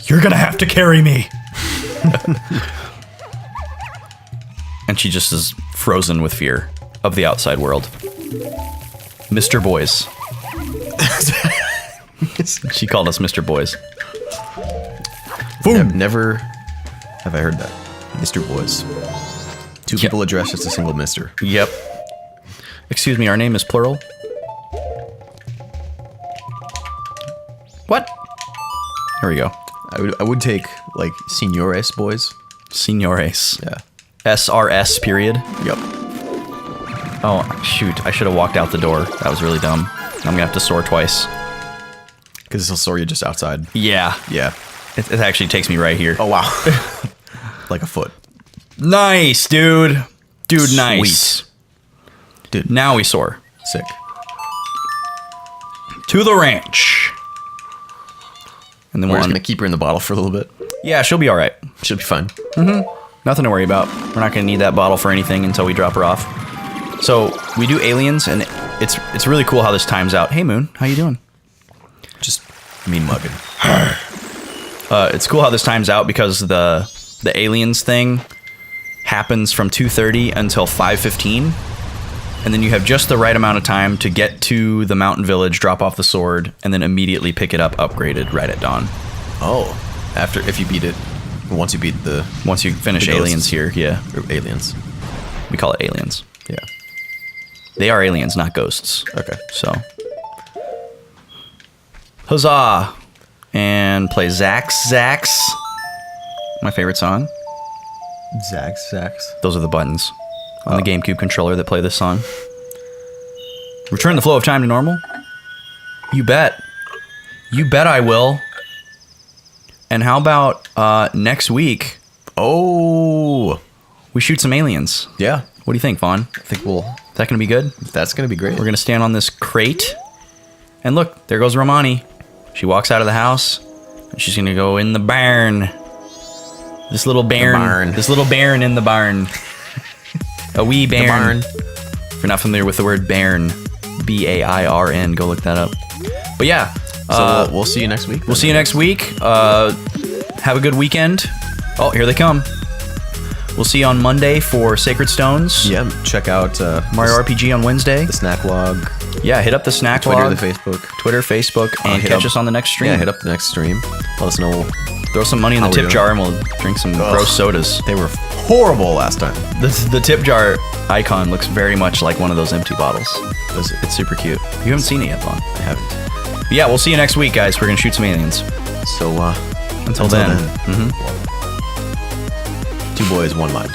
Speaker 1: you're gonna have to carry me. And she just is frozen with fear of the outside world. Mr. Boys. She called us Mr. Boys.
Speaker 2: Never have I heard that. Mr. Boys. Two people addressed as a single mister.
Speaker 1: Yep. Excuse me, our name is plural? What? Here we go.
Speaker 2: I would take, like, Señores boys.
Speaker 1: Señores.
Speaker 2: Yeah.
Speaker 1: SRS period.
Speaker 2: Yep.
Speaker 1: Oh, shoot. I should have walked out the door. That was really dumb. I'm gonna have to soar twice.
Speaker 2: Because it'll soar you just outside.
Speaker 1: Yeah.
Speaker 2: Yeah.
Speaker 1: It actually takes me right here.
Speaker 2: Oh, wow. Like a foot.
Speaker 1: Nice, dude. Dude, nice.
Speaker 2: Sweet. Dude.
Speaker 1: Now we soar.
Speaker 2: Sick.
Speaker 1: To the ranch. And then
Speaker 2: We're
Speaker 1: we're
Speaker 2: just
Speaker 1: on.
Speaker 2: going to keep her in the bottle for a little bit.
Speaker 1: Yeah, she'll be all right.
Speaker 2: She'll be fine.
Speaker 1: Nothing to worry about. We're not going to need that bottle for anything until we drop her off. So we do aliens, and it's really cool how this times out. Hey, Moon, how you doing?
Speaker 2: Just mean mugging.
Speaker 1: It's cool how this times out because the aliens thing happens from 2:30 until 5:15, and then you have just the right amount of time to get to the mountain village, drop off the sword, and then immediately pick it up upgraded right at dawn.
Speaker 2: Oh. If you beat it. Once you
Speaker 1: finish
Speaker 2: the
Speaker 1: aliens
Speaker 2: ghosts.
Speaker 1: here, yeah.
Speaker 2: Or aliens.
Speaker 1: We call it aliens.
Speaker 2: Yeah.
Speaker 1: They are aliens, not ghosts.
Speaker 2: Okay.
Speaker 1: So. Huzzah! And play Zax. My favorite song.
Speaker 2: Zax.
Speaker 1: Those are the buttons on the GameCube controller that play this song. Return the flow of time to normal? You bet. You bet I will. And how about next week?
Speaker 2: Oh.
Speaker 1: We shoot some aliens.
Speaker 2: Yeah.
Speaker 1: What do you think, Vaughn?
Speaker 2: I think
Speaker 1: Is that going to be good?
Speaker 2: that's going to be great.
Speaker 1: We're going to stand on this crate. And look, there goes Romani. She walks out of the house. And she's going to go in the barn. This little barn. This little bairn in the barn. A wee bairn. If you're not familiar with the word bairn, B-A-I-R-N, go look that up. But yeah.
Speaker 2: So we'll see you next week.
Speaker 1: We'll see you next week. Have a good weekend. Oh, here they come. We'll see you on Monday for Sacred Stones.
Speaker 2: Yeah, check out
Speaker 1: Mario RPG on Wednesday.
Speaker 2: the snack log,
Speaker 1: Yeah, hit up the snack
Speaker 2: Twitter,
Speaker 1: log,
Speaker 2: the Facebook.
Speaker 1: Twitter, Facebook, and
Speaker 2: hit
Speaker 1: catch
Speaker 2: up-
Speaker 1: us on the next stream.
Speaker 2: Yeah, hit up the next stream. Let us know.
Speaker 1: Throw some money in the
Speaker 2: How we
Speaker 1: tip
Speaker 2: doing?
Speaker 1: jar and we'll drink some gross sodas.
Speaker 2: They were horrible last time.
Speaker 1: The tip jar icon looks very much like one of those empty bottles.
Speaker 2: Does it?
Speaker 1: It's super cute. You haven't seen it yet, Vaughn.
Speaker 2: I haven't.
Speaker 1: But yeah, we'll see you next week, guys. We're going to shoot some aliens.
Speaker 2: So,
Speaker 1: Until then.
Speaker 2: 2 boys, 1 mind.